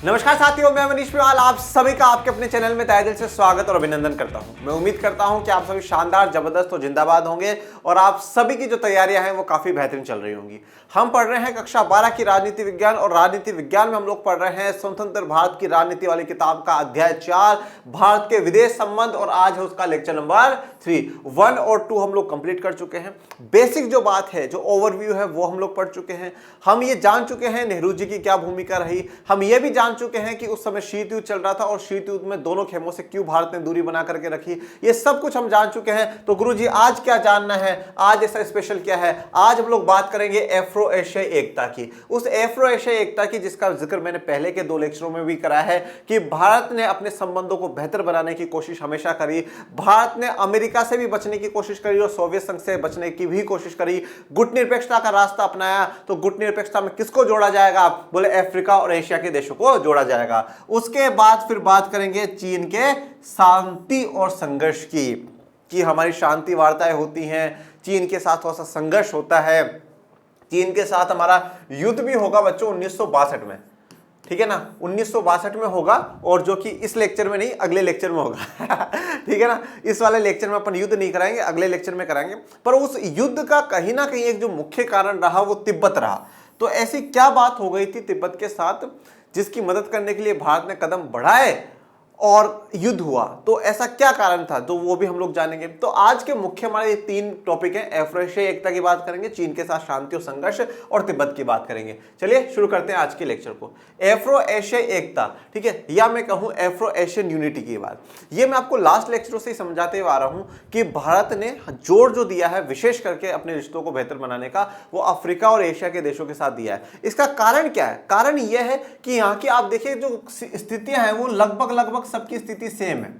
नमस्कार साथियों, मैं मनीष पिवाल आप सभी का आपके अपने चैनल में तहे दिल से स्वागत और अभिनंदन करता हूं। मैं उम्मीद करता हूं कि आप सभी शानदार, जबरदस्त और जिंदाबाद होंगे और आप सभी की जो तैयारियां हैं वो काफी बेहतरीन चल रही होंगी। हम पढ़ रहे हैं कक्षा 12 की राजनीति विज्ञान और राजनीति विज्ञान में हम लोग पढ़ रहे हैं स्वतंत्र भारत की राजनीति वाली किताब का अध्याय 4 भारत के विदेश संबंध और आज है उसका लेक्चर नंबर 3। 1 और 2 हम लोग कंप्लीट कर चुके हैं। बेसिक जो बात है, जो ओवरव्यू है वो हम लोग पढ़ चुके हैं। हम ये जान चुके हैं नेहरू जी की क्या भूमिका रही। हम ये भी जान चुके हैं कि उस समय शीत युद्ध चल रहा था और शीत युद्ध में दोनों खेमों से क्यों भारत ने दूरी बना करके रखी। ये सब कुछ हम जान चुके हैं। तो गुरुजी आज क्या जानना है, आज ऐसा स्पेशल क्या है? आज हम लोग बात करेंगे एफ्रो एशियाई एकता की। उस एफ्रो एशियाई एकता की जिसका जिक्र मैंने पहले के 2 लेक्चरों में भी करा है कि भारत ने अपने संबंधों को बेहतर बनाने की कोशिश हमेशा करी। भारत ने अमेरिका से भी बचने की कोशिश करी और सोवियत संघ से बचने की भी कोशिश करी। गुट निरपेक्षता का रास्ता अपनाया। तो गुट निरपेक्षता में किसको जोड़ा जाएगा? बोले अफ्रीका और एशिया के देशों को जोड़ा जाएगा। उसके बाद फिर बात करेंगे चीन के शांति और संघर्ष की, कि हमारी शांति वार्ताएं होती हैं, चीन के साथ थोड़ा सा संघर्ष होता है, चीन के साथ हमारा युद्ध भी होगा बच्चों 1962 में, ठीक है ना? 1962 में होगा और जो कि इस लेक्चर में नहीं, अगले लेक्चर में होगा ठीक है ना? इस वाले लेक्चर में अपन युद्ध नहीं कराएंगे, अगले लेक्चर में कराएंगे। पर उस युद्ध का कहीं ना कहीं एक जो मुख्य कारण रहा वो तिब्बत रहा। तो ऐसी क्या बात हो गई थी तिब्बत के साथ जिसकी मदद करने के लिए भारत ने कदम बढ़ाए और युद्ध हुआ? तो ऐसा क्या कारण था, तो वो भी हम लोग जानेंगे। तो आज के मुख्य हमारे 3 टॉपिक हैं। एफ्रो एशियाई एकता की बात करेंगे, चीन के साथ शांति और संघर्ष और तिब्बत की बात करेंगे। चलिए शुरू करते हैं आज के लेक्चर को। एफ्रो एशियाई एकता, ठीक है, या मैं कहूं एफ्रो एशियन यूनिटी की बात, ये मैं आपको लास्ट लेक्चरों से ही समझाते हुए आ रहा हूं कि भारत ने जोर जो दिया है विशेष करके अपने रिश्तों को बेहतर बनाने का, वो अफ्रीका और एशिया के देशों के साथ दिया है। इसका कारण क्या है? कारण यह है कि यहाँ की आप देखिए जो स्थितियां हैं वो लगभग सबकी स्थिति सेम है।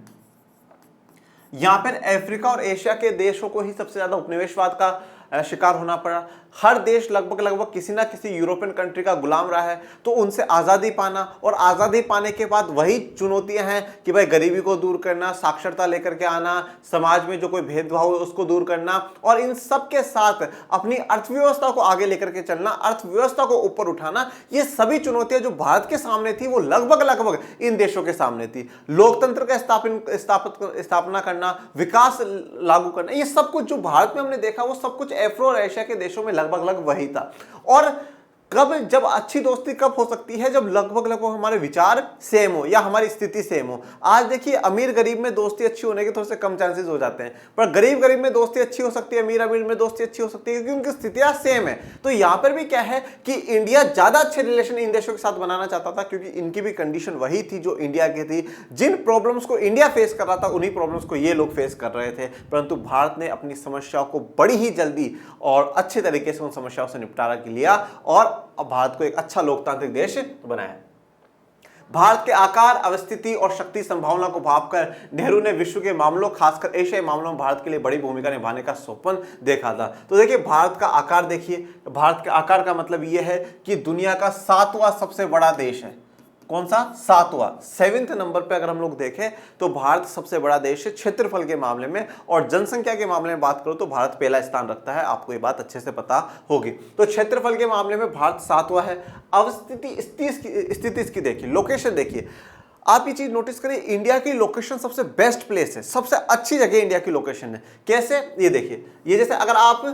यहां पर अफ्रीका और एशिया के देशों को ही सबसे ज्यादा उपनिवेशवाद का शिकार होना पड़ा। हर देश लगभग किसी ना किसी यूरोपियन कंट्री का गुलाम रहा है। तो उनसे आज़ादी पाना और आज़ादी पाने के बाद वही चुनौतियां हैं कि भाई गरीबी को दूर करना, साक्षरता लेकर के आना, समाज में जो कोई भेदभाव है उसको दूर करना और इन सब के साथ अपनी अर्थव्यवस्था को आगे लेकर के चलना, अर्थव्यवस्था को ऊपर उठाना। ये सभी चुनौतियां जो भारत के सामने थी वो लगभग इन देशों के सामने थी। लोकतंत्र का स्थापना करना, विकास लागू करना, ये सब कुछ जो भारत में हमने देखा वो सब कुछ एफ्रो और एशिया के देशों में लगभग वही था। और कब, जब अच्छी दोस्ती कब हो सकती है? जब लगभग हमारे विचार सेम हो या हमारी स्थिति सेम हो। आज देखिए अमीर गरीब में दोस्ती अच्छी होने के थोड़े से कम चांसेस हो जाते हैं, पर गरीब में दोस्ती अच्छी हो सकती है, अमीर में दोस्ती अच्छी हो सकती है क्योंकि उनकी स्थितियां सेम है। तो यहां पर भी क्या है कि इंडिया ज्यादा अच्छे रिलेशन इन देशों के साथ बनाना चाहता था क्योंकि इनकी भी कंडीशन वही थी जो इंडिया की थी। जिन प्रॉब्लम्स को इंडिया फेस कर रहा था उन्हीं प्रॉब्लम्स को ये लोग फेस कर रहे थे, परंतु भारत ने अपनी समस्याओं को बड़ी ही जल्दी और अच्छे तरीके से उन समस्याओं से निपटारा लिया और भारत को एक अच्छा लोकतांत्रिक देश बनाया। भारत के आकार, अवस्थिति और शक्ति संभावना को भांपकर नेहरू ने विश्व के मामलों, खासकर एशियाई मामलों में भारत के लिए बड़ी भूमिका निभाने का स्वप्न देखा था। तो देखिए भारत का आकार देखिए, भारत के आकार का मतलब यह है कि दुनिया का 7वां सबसे बड़ा देश है। कौन सा? 7वां, 7वें नंबर पे अगर हम लोग देखें तो भारत सबसे बड़ा देश है क्षेत्रफल के मामले में, और जनसंख्या के मामले में बात करो तो भारत पहला स्थान रखता है। आपको ये बात अच्छे से पता होगी। तो क्षेत्रफल के मामले में भारत 7वां है। स्थिति इसकी देखिए, लोकेशन देखिए, आप ये चीज नोटिस करिए, इंडिया की लोकेशन सबसे बेस्ट प्लेस है, सबसे अच्छी जगह इंडिया की लोकेशन है। कैसे? ये देखिए, ये जैसे अगर आप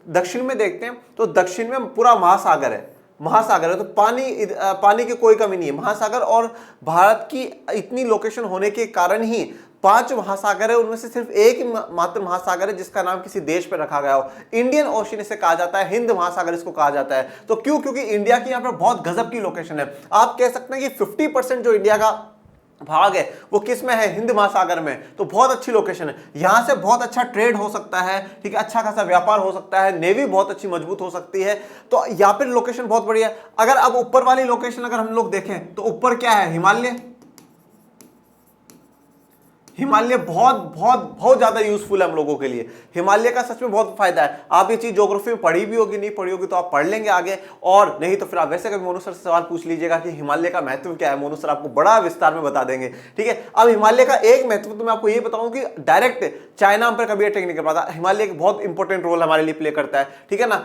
दक्षिण में देखते हैं तो दक्षिण में पूरा महासागर है, तो पानी की कोई कमी नहीं है, महासागर। और भारत की इतनी लोकेशन होने के कारण ही 5 महासागर है, उनमें से सिर्फ एक मात्र महासागर है जिसका नाम किसी देश पर रखा गया हो। इंडियन ओशन इसे कहा जाता है, हिंद महासागर इसको कहा जाता है। तो क्यों? क्योंकि इंडिया की यहाँ पर बहुत गजब की लोकेशन है। आप कह सकते हैं कि 50% जो इंडिया का भाग है वो किस में है? हिंद महासागर में। तो बहुत अच्छी लोकेशन है, यहां से बहुत अच्छा ट्रेड हो सकता है, ठीक है, अच्छा खासा व्यापार हो सकता है, नेवी बहुत अच्छी मजबूत हो सकती है। तो यहां पर लोकेशन बहुत बढ़िया है। अगर अब ऊपर वाली लोकेशन अगर हम लोग देखें तो ऊपर क्या है? हिमालय बहुत ज्यादा यूजफुल है हम लोगों के लिए। हिमालय का सच में बहुत फायदा है। आप ये चीज ज्योग्राफी में पढ़ी भी होगी, नहीं पढ़ी होगी तो आप पढ़ लेंगे आगे, और नहीं तो फिर आप वैसे कभी मोनू सर से सवाल पूछ लीजिएगा कि हिमालय का महत्व क्या है, मोनू सर आपको बड़ा विस्तार में बता देंगे। ठीक है, अब हिमालय का एक महत्व तो मैं आपको ये बताऊं कि डायरेक्ट चाइना हम पर कभी अटैक नहीं कर पाता। हिमालय एक बहुत इंपॉर्टेंट रोल हमारे लिए प्ले करता है, ठीक है ना।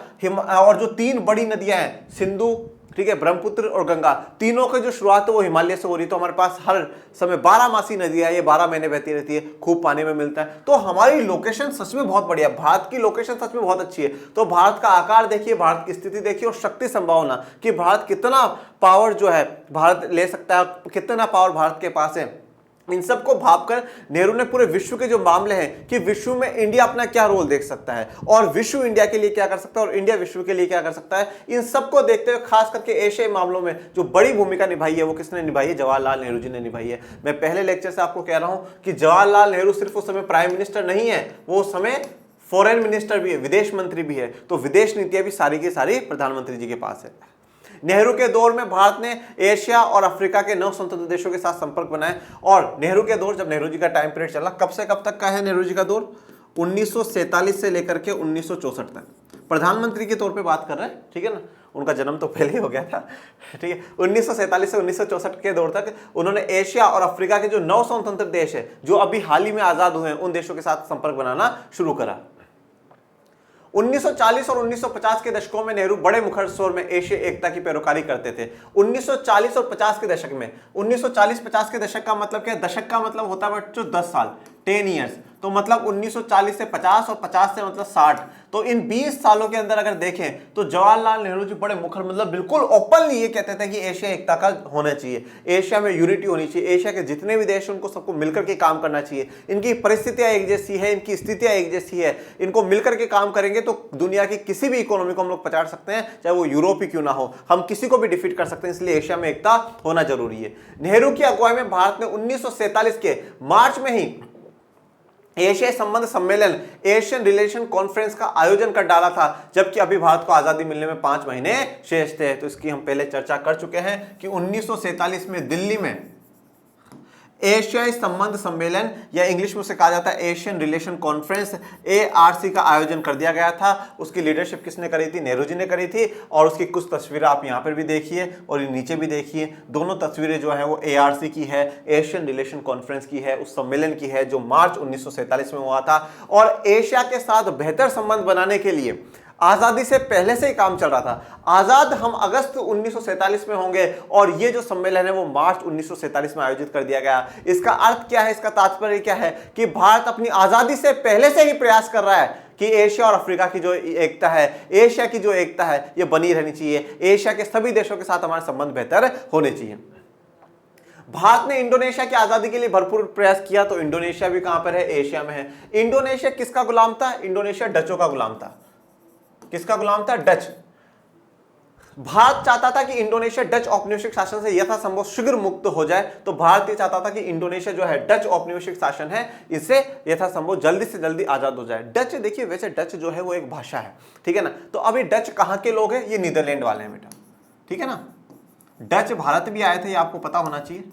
और जो 3 बड़ी नदियां हैं, सिंधु, ठीक है, ब्रह्मपुत्र और गंगा तीनों की जो शुरुआत है वो हिमालय से हो रही है। तो हमारे पास हर समय 12 मासी नदी है, ये 12 महीने बहती रहती है, खूब पानी में मिलता है। तो हमारी लोकेशन सच में बहुत बढ़िया, भारत की लोकेशन सच में बहुत अच्छी है। तो भारत का आकार देखिए, भारत की स्थिति देखिए और शक्ति संभावना कि भारत कितना पावर जो है भारत ले सकता है, कितना पावर भारत के पास है, इन सबको भापकर नेहरू ने पूरे विश्व के जो मामले हैं कि विश्व में इंडिया अपना क्या रोल देख सकता है और विश्व इंडिया के लिए क्या कर सकता है और इंडिया विश्व के लिए क्या कर सकता है, इन सबको देखते हुए खास करके एशियाई मामलों में जो बड़ी भूमिका निभाई है वो किसने निभाई है? जवाहरलाल नेहरू जी ने निभाई है। मैं पहले लेक्चर से आपको कह रहा हूं कि जवाहरलाल नेहरू सिर्फ उस समय प्राइम मिनिस्टर नहीं है, वो उस समय फॉरेन मिनिस्टर भी है, विदेश मंत्री भी है। तो विदेश नीतियां भी सारी की सारी प्रधानमंत्री जी के पास है। नेहरू के दौर में भारत ने एशिया और अफ्रीका के 9 स्वतंत्र देशों के साथ संपर्क बनाए। और नेहरू के दौर, जब नेहरू जी का टाइम पीरियड चला, कब से कब तक का है नेहरू जी का दौर? 1947 से लेकर के 1964 तक। प्रधानमंत्री के तौर पे बात कर रहे हैं, ठीक है ना, उनका जन्म तो पहले ही हो गया था, ठीक है। 1947 से 1964 के दौर तक उन्होंने एशिया और अफ्रीका के जो 9 स्वतंत्र देश है जो अभी हाल ही में आजाद हुए हैं उन देशों के साथ संपर्क बनाना शुरू करा। 1940 और 1950 के दशकों में नेहरू बड़े मुखर स्वर में एशिया एकता की पैरोकारी करते थे। 1940 और 50 के दशक में, 1940-50 के दशक का मतलब क्या है? दशक का मतलब होता है बच्चों 10 साल, 10 ईयर्स। तो मतलब 1940 से 50 और 50 से मतलब 60। तो इन 20 सालों के अंदर अगर देखें तो जवाहरलाल नेहरू जी बड़े मुखर, मतलब बिल्कुल ओपनली ये कहते थे कि एशिया एकता का होना चाहिए, एशिया में यूनिटी होनी चाहिए, एशिया के जितने भी देश हैं उनको सबको मिलकर के काम करना चाहिए, इनकी परिस्थितियां एक जैसी है, इनकी स्थितियां एक जैसी है, इनको मिलकर के काम करेंगे तो दुनिया की किसी भी इकोनॉमी को हम लोग पछाड़ सकते हैं, चाहे वो यूरोप ही क्यों ना हो, हम किसी को भी डिफीट कर सकते हैं। इसलिए एशिया में एकता होना जरूरी है। नेहरू की अगुवाई में भारत ने 1947 के मार्च में ही एशियाई संबंध सम्मेलन, एशियन रिलेशन कॉन्फ्रेंस का आयोजन कर डाला था, जबकि अभी भारत को आजादी मिलने में 5 महीने शेष थे। तो इसकी हम पहले चर्चा कर चुके हैं कि 1947 में दिल्ली में एशियाई संबंध सम्मेलन या इंग्लिश में उसे कहा जाता है एशियन रिलेशन कॉन्फ्रेंस, ARC का आयोजन कर दिया गया था। उसकी लीडरशिप किसने करी थी? नेहरू जी ने करी थी। और उसकी कुछ तस्वीरें आप यहाँ पर भी देखिए और नीचे भी देखिए, दोनों तस्वीरें जो है वो ARC की है, एशियन रिलेशन कॉन्फ्रेंस की है, उस सम्मेलन की है जो मार्च 1947 में हुआ था। और एशिया के साथ बेहतर संबंध बनाने के लिए आजादी से पहले से ही काम चल रहा था। आजाद हम अगस्त 1947 में होंगे और ये जो सम्मेलन है वो मार्च 1947 में आयोजित कर दिया गया। इसका अर्थ क्या है, इसका तात्पर्य क्या है कि भारत अपनी आजादी से पहले से ही प्रयास कर रहा है कि एशिया और अफ्रीका की जो एकता है, एशिया की जो एकता है ये बनी रहनी चाहिए, एशिया के सभी देशों के साथ हमारे संबंध बेहतर होने चाहिए। भारत ने इंडोनेशिया की आजादी के लिए भरपूर प्रयास किया। तो इंडोनेशिया भी कहां पर है? एशिया में है। इंडोनेशिया किसका गुलाम था? इंडोनेशिया डचों का गुलाम था। किसका गुलाम था? डच। भारत चाहता था कि इंडोनेशिया डच औपनिवेशिक शासन से यथासंभव शीघ्र मुक्त हो जाए। तो भारत ये चाहता था कि इंडोनेशिया जो है डच औपनिवेशिक शासन है इससे यथासंभव जल्दी से जल्दी आजाद हो जाए। डच, देखिए वैसे डच जो है वो एक भाषा है, ठीक है ना। तो अभी डच कहां के लोग हैं? ये नीदरलैंड वाले हैं बेटा, ठीक है ना। डच भारत भी आए थे, ये आपको पता होना चाहिए,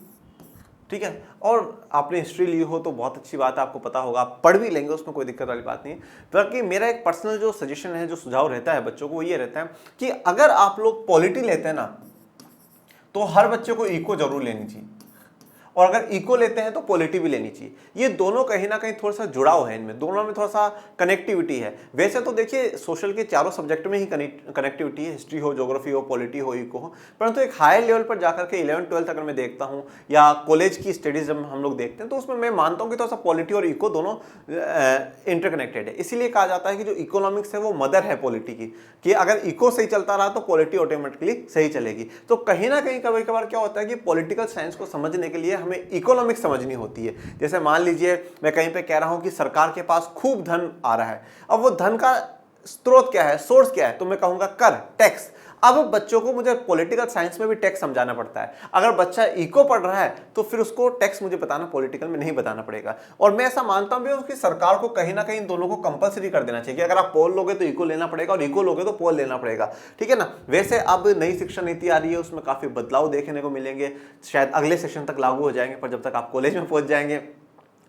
ठीक है। और आपने हिस्ट्री ली हो तो बहुत अच्छी बात है, आपको पता होगा, आप पढ़ भी लेंगे, उसमें कोई दिक्कत वाली बात नहीं है। बल्कि मेरा एक पर्सनल जो सजेशन है, जो सुझाव रहता है बच्चों को, वो ये रहता है कि अगर आप लोग पॉलिटी लेते हैं ना तो हर बच्चे को इको जरूर लेनी चाहिए, और अगर इको लेते हैं तो पॉलिटी भी लेनी चाहिए। ये दोनों कहीं ना कहीं थोड़ा सा जुड़ाव है, इनमें दोनों में थोड़ा सा कनेक्टिविटी है। वैसे तो देखिए सोशल के चारों सब्जेक्ट में ही कनेक्टिविटी है, हिस्ट्री हो, ज्योग्राफी हो, पॉलिटी हो, इको हो, परंतु एक हायर लेवल पर जाकर के 11th-12th अगर मैं देखता हूँ या कॉलेज की स्टडीज जब हम लोग देखते हैं तो उसमें मैं मानता हूँ कि थोड़ा सा पॉलिटी और इको दोनों इंटरकनेक्टेड है। इसीलिए कहा जाता है कि जो इकोनॉमिक्स है वो मदर है पॉलिटी की, कि अगर इको सही चलता रहा तो पॉलिटी ऑटोमेटिकली सही चलेगी। तो कहीं ना कहीं कभी कभार क्या होता है कि पॉलिटिकल साइंस को समझने के लिए हमें इकोनॉमिक्स समझनी होती है। जैसे मान लीजिए मैं कहीं पे कह रहा हूं कि सरकार के पास खूब धन आ रहा है, अब वो धन का स्रोत क्या है, सोर्स क्या है, तो मैं कहूंगा कर, टैक्स। अब बच्चों को मुझे पॉलिटिकल साइंस में भी टैक्स समझाना पड़ता है। अगर बच्चा इको पढ़ रहा है तो फिर उसको टैक्स मुझे बताना पॉलिटिकल में नहीं बताना पड़ेगा। और मैं ऐसा मानता हूं कि सरकार को कहीं ना कहीं दोनों को कंपलसरी कर देना चाहिए कि अगर आप पोल लोगे तो इको लेना पड़ेगा और इको लोगे तो पोल लेना पड़ेगा, ठीक है ना। वैसे अब नई शिक्षा नीति आ रही है, उसमें काफी बदलाव देखने को मिलेंगे, शायद अगले सेशन तक लागू हो जाएंगे, पर जब तक आप कॉलेज में पहुंच जाएंगे।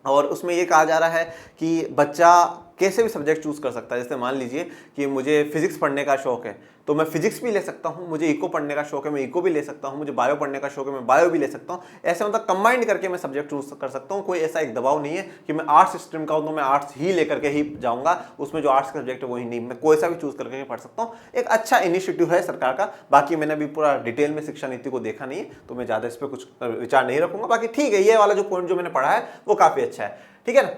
और उसमें यह कहा जा रहा है कि बच्चा कैसे भी सब्जेक्ट चूज कर सकता है। जैसे मान लीजिए कि मुझे फिजिक्स पढ़ने का शौक है तो मैं फिजिक्स भी ले सकता हूँ, मुझे इको पढ़ने का शौक है मैं इको भी ले सकता हूँ, मुझे बायो पढ़ने का शौक है मैं बायो भी ले सकता हूँ। ऐसे मतलब कंबाइंड करके मैं सब्जेक्ट चूज कर सकता हूँ। कोई ऐसा एक दबाव नहीं है कि मैं आर्ट्स स्ट्रीम का हूँ तो मैं आर्ट्स ही लेकर के ही जाऊंगा, उसमें जो आर्ट्स का सब्जेक्ट है वही नहीं, मैं कोई सा भी चूज करके पढ़ सकता हूँ। एक अच्छा इनिशिएटिव है सरकार का। बाकी मैंने अभी पूरा डिटेल में शिक्षा नीति को देखा नहीं है तो मैं ज्यादा इस पर कुछ विचार नहीं रखूंगा। बाकी ठीक है, ये वाला जो पॉइंट जो मैंने पढ़ा है वो काफी अच्छा है, ठीक है ना।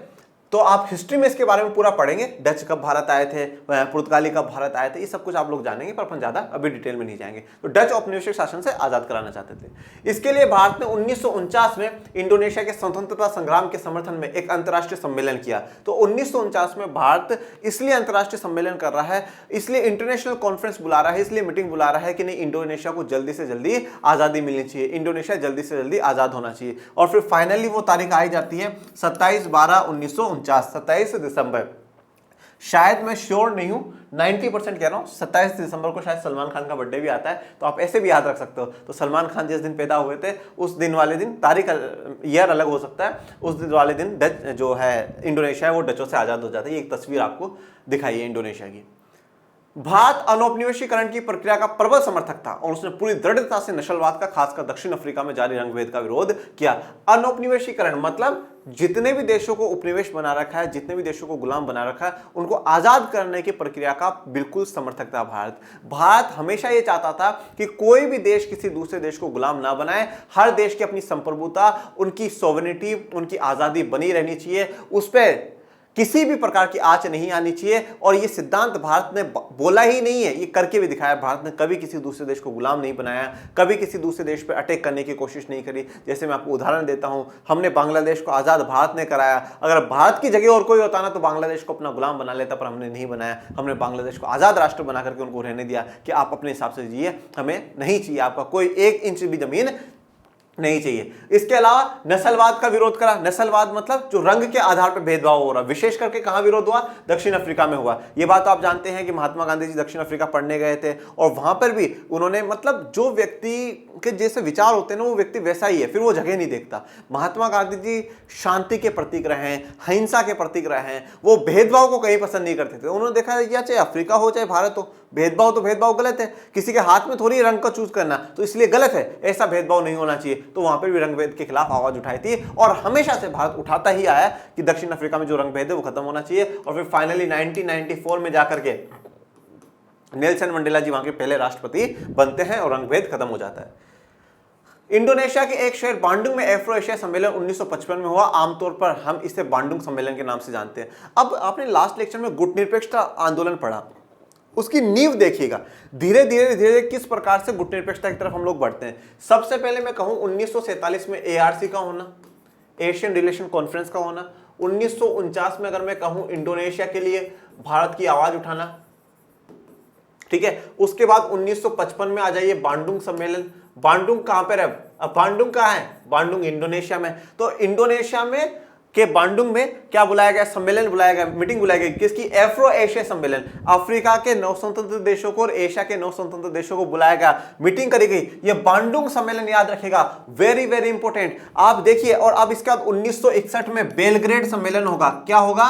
तो आप हिस्ट्री में इसके बारे में पूरा पढ़ेंगे, डच कब भारत आए थे, पुर्तगाली कब भारत आए थे, ये सब कुछ आप लोग जानेंगे, पर अपन ज्यादा अभी डिटेल में नहीं जाएंगे। तो डच औपनिवेशिक शासन से आजाद कराना चाहते थे। इसके लिए भारत ने 1949 में इंडोनेशिया के स्वतंत्रता संग्राम के समर्थन में एक अंतर्राष्ट्रीय सम्मेलन किया। तो 1949 में भारत इसलिए अंतर्राष्ट्रीय सम्मेलन कर रहा है, इसलिए इंटरनेशनल कॉन्फ्रेंस बुला रहा है, इसलिए मीटिंग बुला रहा है कि नहीं, इंडोनेशिया को जल्दी से जल्दी आजादी मिलनी चाहिए, इंडोनेशिया जल्दी से जल्दी आजाद होना चाहिए। और फिर फाइनली वो तारीख आई जाती है 27 दिसंबर। शायद मैं श्योर नहीं हूं, 90% कह रहा हूं, 27 दिसंबर को शायद सलमान खान का बर्थडे भी आता है, तो आप ऐसे भी याद रख सकते हो। तो सलमान खान जिस दिन पैदा हुए थे उस दिन वाले दिन, तारीख ईयर अलग हो सकता है, उस दिन वाले दिन डच जो है इंडोनेशिया है वो डचों से आजाद हो जाता है। ये एक तस्वीर आपको दिखाई है इंडोनेशिया की। भारत अनौपनिवेशीकरण की प्रक्रिया का प्रबल समर्थक था और उसने पूरी दृढ़ता से नस्लवाद का, खासकर दक्षिण अफ्रीका में जारी रंगभेद का विरोध किया। अनौपनिवेशीकरण मतलब जितने भी देशों को उपनिवेश बना रखा है, जितने भी देशों को गुलाम बना रखा है, उनको आजाद करने की प्रक्रिया का बिल्कुल समर्थक था भारत। भारत हमेशा यह चाहता था कि कोई भी देश किसी दूसरे देश को गुलाम ना बनाए, हर देश की अपनी संप्रभुता, उनकी सोवरेनिटी, उनकी आजादी बनी रहनी चाहिए, उस पर किसी भी प्रकार की आंच नहीं आनी चाहिए। और ये सिद्धांत भारत ने बोला ही नहीं है, ये करके भी दिखाया। भारत ने कभी किसी दूसरे देश को गुलाम नहीं बनाया, कभी किसी दूसरे देश पर अटैक करने की कोशिश नहीं करी। जैसे मैं आपको उदाहरण देता हूं, हमने बांग्लादेश को आजाद भारत ने कराया। अगर भारत की जगह और कोई होता ना तो बांग्लादेश को अपना गुलाम बना लेता, पर हमने नहीं बनाया। हमने बांग्लादेश को आजाद राष्ट्र बना करके उनको रहने दिया कि आप अपने हिसाब से जिए, हमें नहीं चाहिए आपका कोई 1 इंच भी जमीन नहीं चाहिए। इसके अलावा नस्लवाद का विरोध करा। नस्लवाद मतलब जो रंग के आधार पर भेदभाव हो रहा, विशेष करके कहां विरोध हुआ, दक्षिण अफ्रीका में हुआ। यह बात तो आप जानते हैं कि महात्मा गांधी जी दक्षिण अफ्रीका पढ़ने गए थे और वहां पर भी उन्होंने, मतलब जो व्यक्ति के जैसे विचार होते हैं ना वो व्यक्ति वैसा ही है, फिर वो जगह नहीं देखता। महात्मा गांधी जी शांति के प्रतीक रहे हैं, अहिंसा के प्रतीक रहे हैं, वो भेदभाव को कहीं पसंद नहीं करते थे। उन्होंने देखा या चाहे अफ्रीका हो चाहे भारत हो, भेदभाव तो भेदभाव गलत है, किसी के हाथ में थोड़ी रंग का चूज करना, तो इसलिए गलत है, ऐसा भेदभाव नहीं होना चाहिए। तो वहां पर भी रंगभेद के खिलाफ आवाज उठाई थी और हमेशा से भारत उठाता ही आया कि दक्षिण अफ्रीका में जो रंगभेद है वो खत्म होना चाहिए। और फिर फाइनली 1994 में जाकर के नेल्सन मंडेला जी वहां के पहले राष्ट्रपति बनते हैं और रंगभेद खत्म हो जाता है। इंडोनेशिया के एक शहर बांडुंग में एफ्रो एशिया सम्मेलन 1955 में हुआ। आमतौर पर हम इसे बांडुंग सम्मेलन के नाम से जानते हैं। अब आपने लास्ट लेक्चर में गुटनिरपेक्षता आंदोलन पढ़ा, उसकी नींव देखिएगा, धीरे धीरे किस प्रकार से गुटनिरपेक्षता की तरफ हम लोग बढ़ते हैं। सबसे पहले मैं कहूं 1947 में एआरसी का होना, एशियन रिलेशन कॉन्फ्रेंस का होना। 1949 में अगर मैं कहूं इंडोनेशिया के लिए भारत की आवाज उठाना, ठीक है। उसके बाद 1955 में आ जाइए बांडुंग सम्मेलन। बांडुंग कहां पर है, अब बांडुंग कहां है, बांडुंग इंडोनेशिया में। तो इंडोनेशिया में के बांडुंग में क्या बुलाया गया, सम्मेलन बुलाया गया, मीटिंग बुलाई गई, किसकी, एफ्रो एशिया सम्मेलन। अफ्रीका के 9 स्वतंत्र देशों को और एशिया के 9 स्वतंत्र देशों को बुलाया गया, मीटिंग करी गई। ये बांडुंग सम्मेलन याद रखेगा, वेरी वेरी इंपॉर्टेंट। आप देखिए, और अब इसके बाद 1961 में बेलग्रेड सम्मेलन होगा। क्या होगा,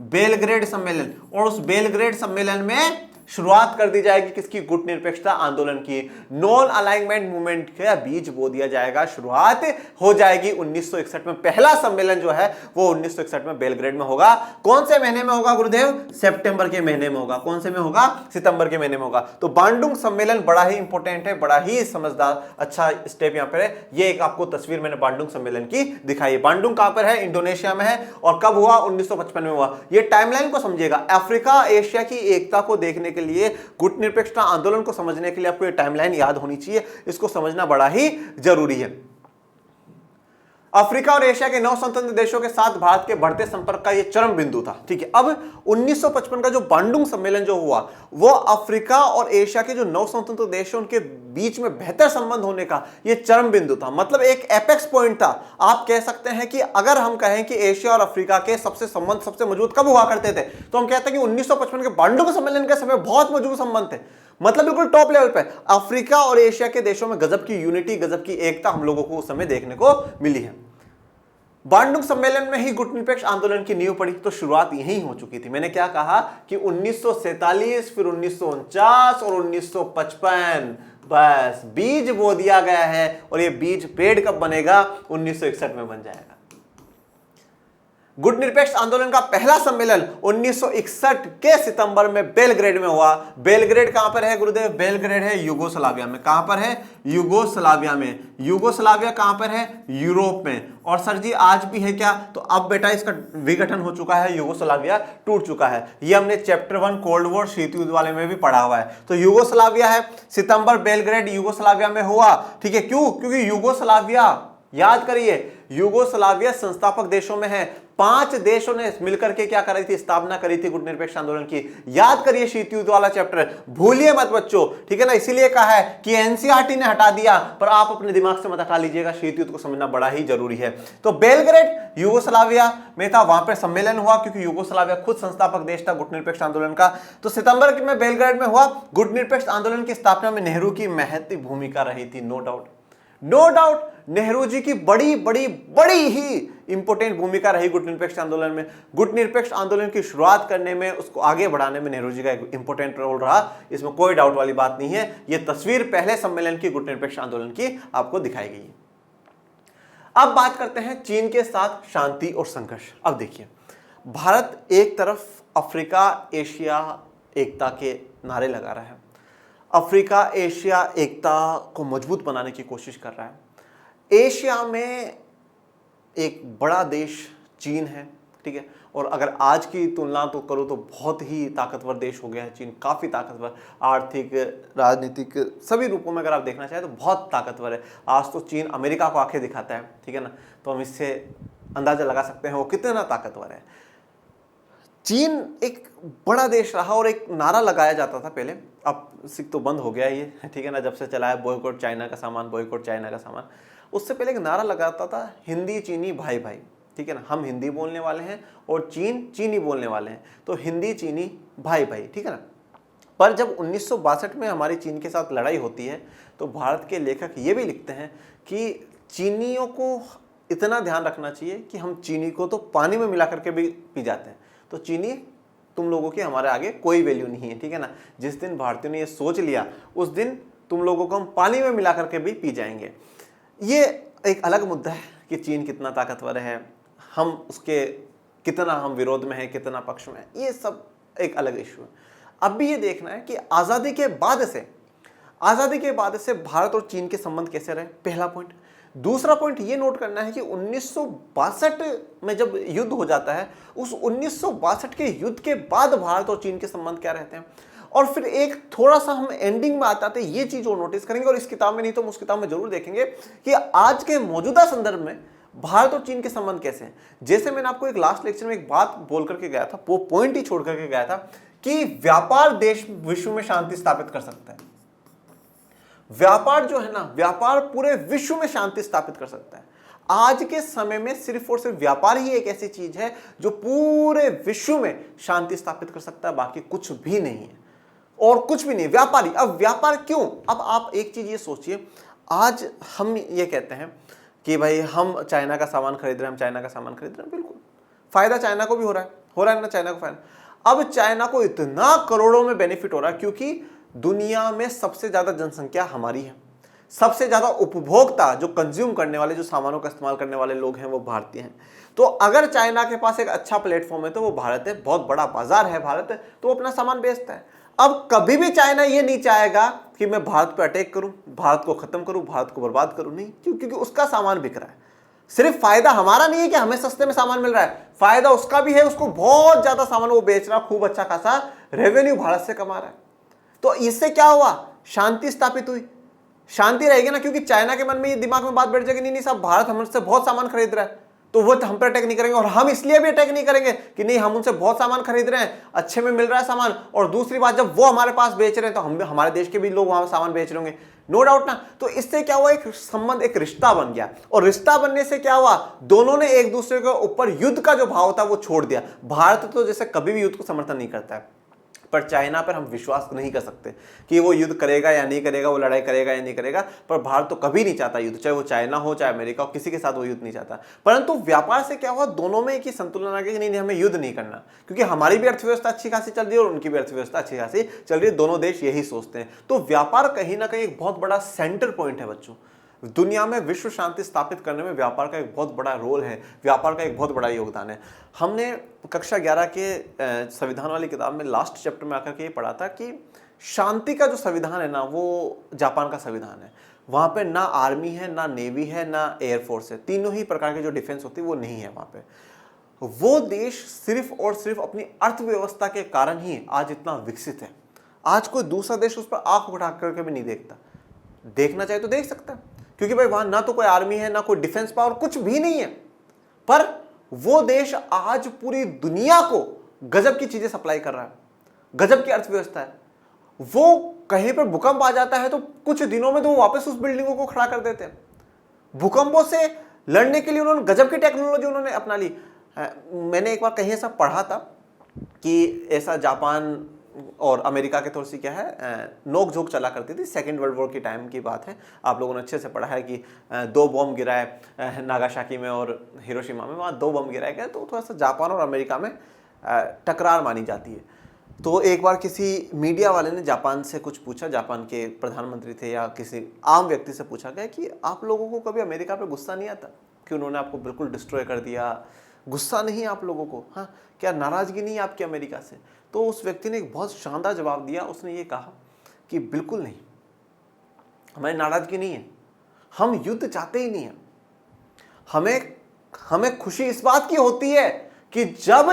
बेलग्रेड सम्मेलन। और उस बेलग्रेड सम्मेलन में शुरुआत कर दी जाएगी किसकी, गुटनिरपेक्षता आंदोलन की। नॉन अलाइनमेंट मूवमेंट का बीज बो दिया जाएगा, शुरुआत हो जाएगी 1961 में। पहला सम्मेलन जो है वो 1961 में बेलग्रेड में होगा। कौन से महीने में होगा गुरुदेव, सितंबर के महीने में होगा। कौन से में होगा, सितंबर के महीने में होगा। तो बांडुंग सम्मेलन बड़ा ही इंपॉर्टेंट है, बड़ा ही समझदार अच्छा स्टेप यहां पर है। ये एक आपको तस्वीर मैंने बांडुंग सम्मेलन की दिखाई है। बांडुंग कहां पर है, इंडोनेशिया में है। और कब हुआ, 1955 में हुआ। ये टाइमलाइन को समझिएगा, अफ्रीका एशिया की एकता को देखने के लिए, गुटनिरपेक्षता आंदोलन को समझने के लिए आपको ये टाइमलाइन याद होनी चाहिए। इसको समझना बड़ा ही जरूरी है। अफ्रीका और एशिया के 9 स्वतंत्र देशों के साथ भारत के बढ़ते संपर्क का यह चरम बिंदु था, ठीक है। अब 1955 का जो बांडुंग सम्मेलन जो हुआ वो अफ्रीका और एशिया के जो 9 स्वतंत्र देश हैं उनके बीच में बेहतर संबंध होने का यह चरम बिंदु था, मतलब एक एपेक्स पॉइंट था। आप कह सकते हैं कि अगर हम कहें कि एशिया और अफ्रीका के संबंध सबसे मजबूत कब हुआ करते थे, तो हम कहते हैं कि 1955 के बांडुंग सम्मेलन के समय बहुत मजबूत संबंध थे, मतलब बिल्कुल टॉप लेवल पे। अफ्रीका और एशिया के देशों में गजब की यूनिटी, गजब की एकता हम लोगों को उस समय देखने को मिली है। बांडुंग सम्मेलन में ही गुटनिरपेक्ष आंदोलन की नींव पड़ी। तो शुरुआत यहीं हो चुकी थी। मैंने क्या कहा कि 1947, फिर 1949 और 1955, बस बीज बो दिया गया है और ये बीज पेड़ कब बनेगा? 1961 में बन जाएगा। गुटनिरपेक्ष आंदोलन का पहला सम्मेलन 1961 के सितंबर में बेलग्रेड में हुआ। बेलग्रेड कहां पर है गुरुदेव? बेलग्रेड है यूगोस्लाविया में। कहां पर है? यूगोस्लाविया में। यूगोस्लाविया कहां पर है? यूरोप में। और सर जी आज भी है क्या? तो अब बेटा इसका विघटन हो चुका है, यूगोस्लाविया टूट चुका है। ये हमने चैप्टर 1 कोल्ड वॉर शीत युद्ध वाले में भी पढ़ा हुआ है। तो यूगोस्लाविया है, सितंबर बेलग्रेड यूगोस्लाविया में हुआ। ठीक है, क्यों? क्योंकि यूगोस्लाविया, याद करिए, यूगोस्लाविया संस्थापक देशों में है। 5 देशों ने मिलकर के क्या करी थी? स्थापना करी थी गुटनिरपेक्ष आंदोलन की। याद करिए शीत युद्ध वाला चैप्टर, भूलिए मत बच्चों। ठीक है ना, इसीलिए कहा है कि एनसीईआरटी ने हटा दिया, पर आप अपने दिमाग से मत हटा लीजिएगा, शीत युद्ध को समझना बड़ा ही जरूरी है। तो बेलग्रेड यूगोस्लाविया में था, वहां पर सम्मेलन हुआ क्योंकि यूगोस्लाविया खुद संस्थापक देश था गुटनिरपेक्ष आंदोलन का। तो सितंबर में बेलग्रेड में हुआ। गुटनिरपेक्ष आंदोलन की स्थापना में नेहरू की महत्वपूर्ण भूमिका रही थी, no doubt. No doubt Nehru ji की बड़ी बड़ी बड़ी ही इंपोर्टेंट भूमिका रही गुटनिरपेक्ष आंदोलन में। गुटनिरपेक्ष आंदोलन की शुरुआत करने में, उसको आगे बढ़ाने में नेहरू जी का एक इंपोर्टेंट रोल रहा, इसमें कोई डाउट वाली बात नहीं है। यह तस्वीर पहले सम्मेलन की गुटनिरपेक्ष आंदोलन की आपको दिखाई गई है। अब बात करते हैं चीन के साथ शांति और संघर्ष। अब देखिए, भारत एक तरफ अफ्रीका एशिया एकता के नारे लगा रहा है, अफ्रीका एशिया एकता को मजबूत बनाने की कोशिश कर रहा है। एशिया में एक बड़ा देश चीन है, ठीक है, और अगर आज की तुलना तो करूँ तो बहुत ही ताकतवर देश हो गया है चीन, काफ़ी ताकतवर, आर्थिक, राजनीतिक, सभी रूपों में अगर आप देखना चाहें तो बहुत ताकतवर है। आज तो चीन अमेरिका को आंखें दिखाता है, ठीक है ना, तो हम इससे अंदाज़ा लगा सकते हैं वो कितना ताकतवर है। चीन एक बड़ा देश रहा और एक नारा लगाया जाता था पहले, अब सिख तो बंद हो गया ये, ठीक है ना, जब से चला है बॉयकॉट चाइना का सामान, बॉयकॉट चाइना का सामान। उससे पहले एक नारा लगाता था हिंदी चीनी भाई भाई, ठीक है ना, हम हिंदी बोलने वाले हैं और चीन चीनी बोलने वाले हैं, तो हिंदी चीनी भाई भाई, ठीक है ना। पर जब 1962 में हमारी चीन के साथ लड़ाई होती है तो भारत के लेखक ये भी लिखते हैं कि चीनियों को इतना ध्यान रखना चाहिए कि हम चीनी को तो पानी में मिला करके भी पी जाते हैं, तो चीनी तुम लोगों की हमारे आगे कोई वैल्यू नहीं है, ठीक है ना। जिस दिन भारतीयों ने ये सोच लिया उस दिन तुम लोगों को हम पानी में मिला करके भी पी जाएंगे। ये एक अलग मुद्दा है कि चीन कितना ताकतवर है, हम उसके कितना हम विरोध में हैं, कितना पक्ष में है, ये सब एक अलग इशू है। अब भी ये देखना है कि आज़ादी के बाद से भारत और चीन के संबंध कैसे रहे, पहला पॉइंट। दूसरा पॉइंट ये नोट करना है कि 1962 में जब युद्ध हो जाता है, उस 1962 के युद्ध के बाद भारत और चीन के संबंध क्या रहते हैं, और फिर एक थोड़ा सा हम एंडिंग में आते ये चीज और नोटिस करेंगे, और इस किताब में नहीं तो हम उस किताब में जरूर देखेंगे कि आज के मौजूदा संदर्भ में भारत और चीन के संबंध कैसे हैं। जैसे मैंने आपको एक लास्ट लेक्चर में एक बात बोल करके गया था, वो पॉइंट ही छोड़ करके गया था कि व्यापार देश विश्व में शांति स्थापित कर सकता है। व्यापार जो है ना, व्यापार पूरे विश्व में शांति स्थापित कर सकता है। आज के समय में सिर्फ और सिर्फ व्यापार ही एक ऐसी चीज है जो पूरे विश्व में शांति स्थापित कर सकता है, बाकी कुछ भी नहीं है, और कुछ भी नहीं, व्यापारी। अब व्यापार क्यों? अब आप एक चीज ये सोचिए, आज हम ये कहते हैं कि भाई हम चाइना का सामान खरीद रहे हैं, हम चाइना का सामान खरीद रहे हैं, बिल्कुल फायदा चाइना को भी हो रहा है ना, चाइना को फायदा। अब चाइना को इतना करोड़ों में बेनिफिट हो रहा है क्योंकि दुनिया में सबसे ज्यादा जनसंख्या हमारी है, सबसे ज्यादा उपभोक्ता जो कंज्यूम करने वाले, जो सामानों का इस्तेमाल करने वाले लोग हैं वो भारतीय हैं। तो अगर चाइना के पास एक अच्छा प्लेटफॉर्म है तो वो भारत है, बहुत बड़ा बाजार है भारत, तो वो अपना सामान बेचता है। अब कभी भी चाइना ये नहीं चाहेगा कि मैं भारत पे अटैक करूं, भारत को खत्म करूं, भारत को बर्बाद करूं, नहीं, क्योंकि उसका सामान बिक रहा है। सिर्फ फायदा हमारा नहीं है कि हमें सस्ते में सामान मिल रहा है, फायदा उसका भी है, उसको बहुत ज्यादा सामान वो बेच रहा है, खूब अच्छा खासा रेवेन्यू भारत से कमा रहा है। तो इससे क्या हुआ? शांति स्थापित हुई, शांति रहेगी ना, क्योंकि चाइना के मन में ये दिमाग में बात बैठ जाएगी, नहीं साहब भारत हमसे बहुत सामान खरीद रहा है, तो वो हम पर अटैक नहीं करेंगे, और हम इसलिए भी अटैक नहीं करेंगे कि नहीं हम उनसे बहुत सामान खरीद रहे हैं, अच्छे में मिल रहा है सामान, और दूसरी बात जब वो हमारे पास बेच रहे हैं तो हम हमारे देश के भी लोग वहां सामान बेच रहे होंगे, नो डाउट ना। तो इससे क्या हुआ? एक संबंध, एक रिश्ता बन गया, और रिश्ता बनने से क्या हुआ? दोनों ने एक दूसरे के ऊपर युद्ध का जो भाव था वो छोड़ दिया। भारत तो जैसे कभी भी युद्ध को समर्थन नहीं करता है, पर चाइना पर हम विश्वास नहीं कर सकते कि वो युद्ध करेगा या नहीं करेगा, वो लड़ाई करेगा या नहीं करेगा। पर भारत तो कभी नहीं चाहता युद्ध, चाहे वो चाइना हो चाहे अमेरिका हो, किसी के साथ वो युद्ध नहीं चाहता। परंतु व्यापार से क्या हुआ, दोनों में एक ही संतुलन आ गया कि नहीं हमें युद्ध नहीं करना, क्योंकि हमारी भी अर्थव्यवस्था अच्छी खासी चल रही है और उनकी भी अर्थव्यवस्था अच्छी खासी चल रही है, दोनों देश यही सोचते हैं। तो व्यापार कहीं ना कहीं एक बहुत बड़ा सेंटर पॉइंट है बच्चों। दुनिया में विश्व शांति स्थापित करने में व्यापार का एक बहुत बड़ा रोल है, व्यापार का एक बहुत बड़ा योगदान है। हमने कक्षा 11 के संविधान वाली किताब में लास्ट चैप्टर में आकर के ये पढ़ा था कि शांति का जो संविधान है ना, वो जापान का संविधान है। वहाँ पे ना आर्मी है, ना नेवी है, ना एयरफोर्स है, तीनों ही प्रकार की जो डिफेंस होती है वो नहीं है वहाँ पे। वो देश सिर्फ और सिर्फ अपनी अर्थव्यवस्था के कारण ही आज इतना विकसित है। आज कोई दूसरा देश उस पर आंख उठा करके भी नहीं देखता, देखना चाहे तो देख सकता है, क्योंकि भाई वहां ना तो कोई आर्मी है, ना कोई डिफेंस पावर, कुछ भी नहीं है। पर वो देश आज पूरी दुनिया को गजब की चीजें सप्लाई कर रहा है, गजब की अर्थव्यवस्था है। वो कहीं पर भूकंप आ जाता है तो कुछ दिनों में तो वो वापस उस बिल्डिंगों को खड़ा कर देते हैं। भूकंपों से लड़ने के लिए उन्होंने गजब की टेक्नोलॉजी उन्होंने अपना ली। मैंने एक बार कहीं ऐसा पढ़ा था कि ऐसा जापान और अमेरिका के थोड़ी सी क्या है नोक झोंक चला करती थी, सेकेंड वर्ल्ड वॉर की टाइम की बात है। आप लोगों ने अच्छे से पढ़ा है कि 2 बॉम्ब गिराए नागासाकी में और हिरोशिमा में, वहाँ 2 बॉम्ब गिराए गए, तो थोड़ा सा जापान और अमेरिका में टकरार मानी जाती है। तो एक बार किसी मीडिया वाले ने जापान से कुछ पूछा, जापान के प्रधानमंत्री थे या किसी आम व्यक्ति से पूछा गया कि आप लोगों को कभी अमेरिका पे गुस्सा नहीं आता कि उन्होंने आपको बिल्कुल डिस्ट्रॉय कर दिया, गुस्सा नहीं है आप लोगों को, हाँ क्या नाराजगी नहीं है आपकी अमेरिका से? तो उस व्यक्ति ने एक बहुत शानदार जवाब दिया। उसने ये कहा कि बिल्कुल नहीं, हमारी नाराजगी नहीं है, हम युद्ध चाहते ही नहीं है। हमें खुशी इस बात की होती है कि जब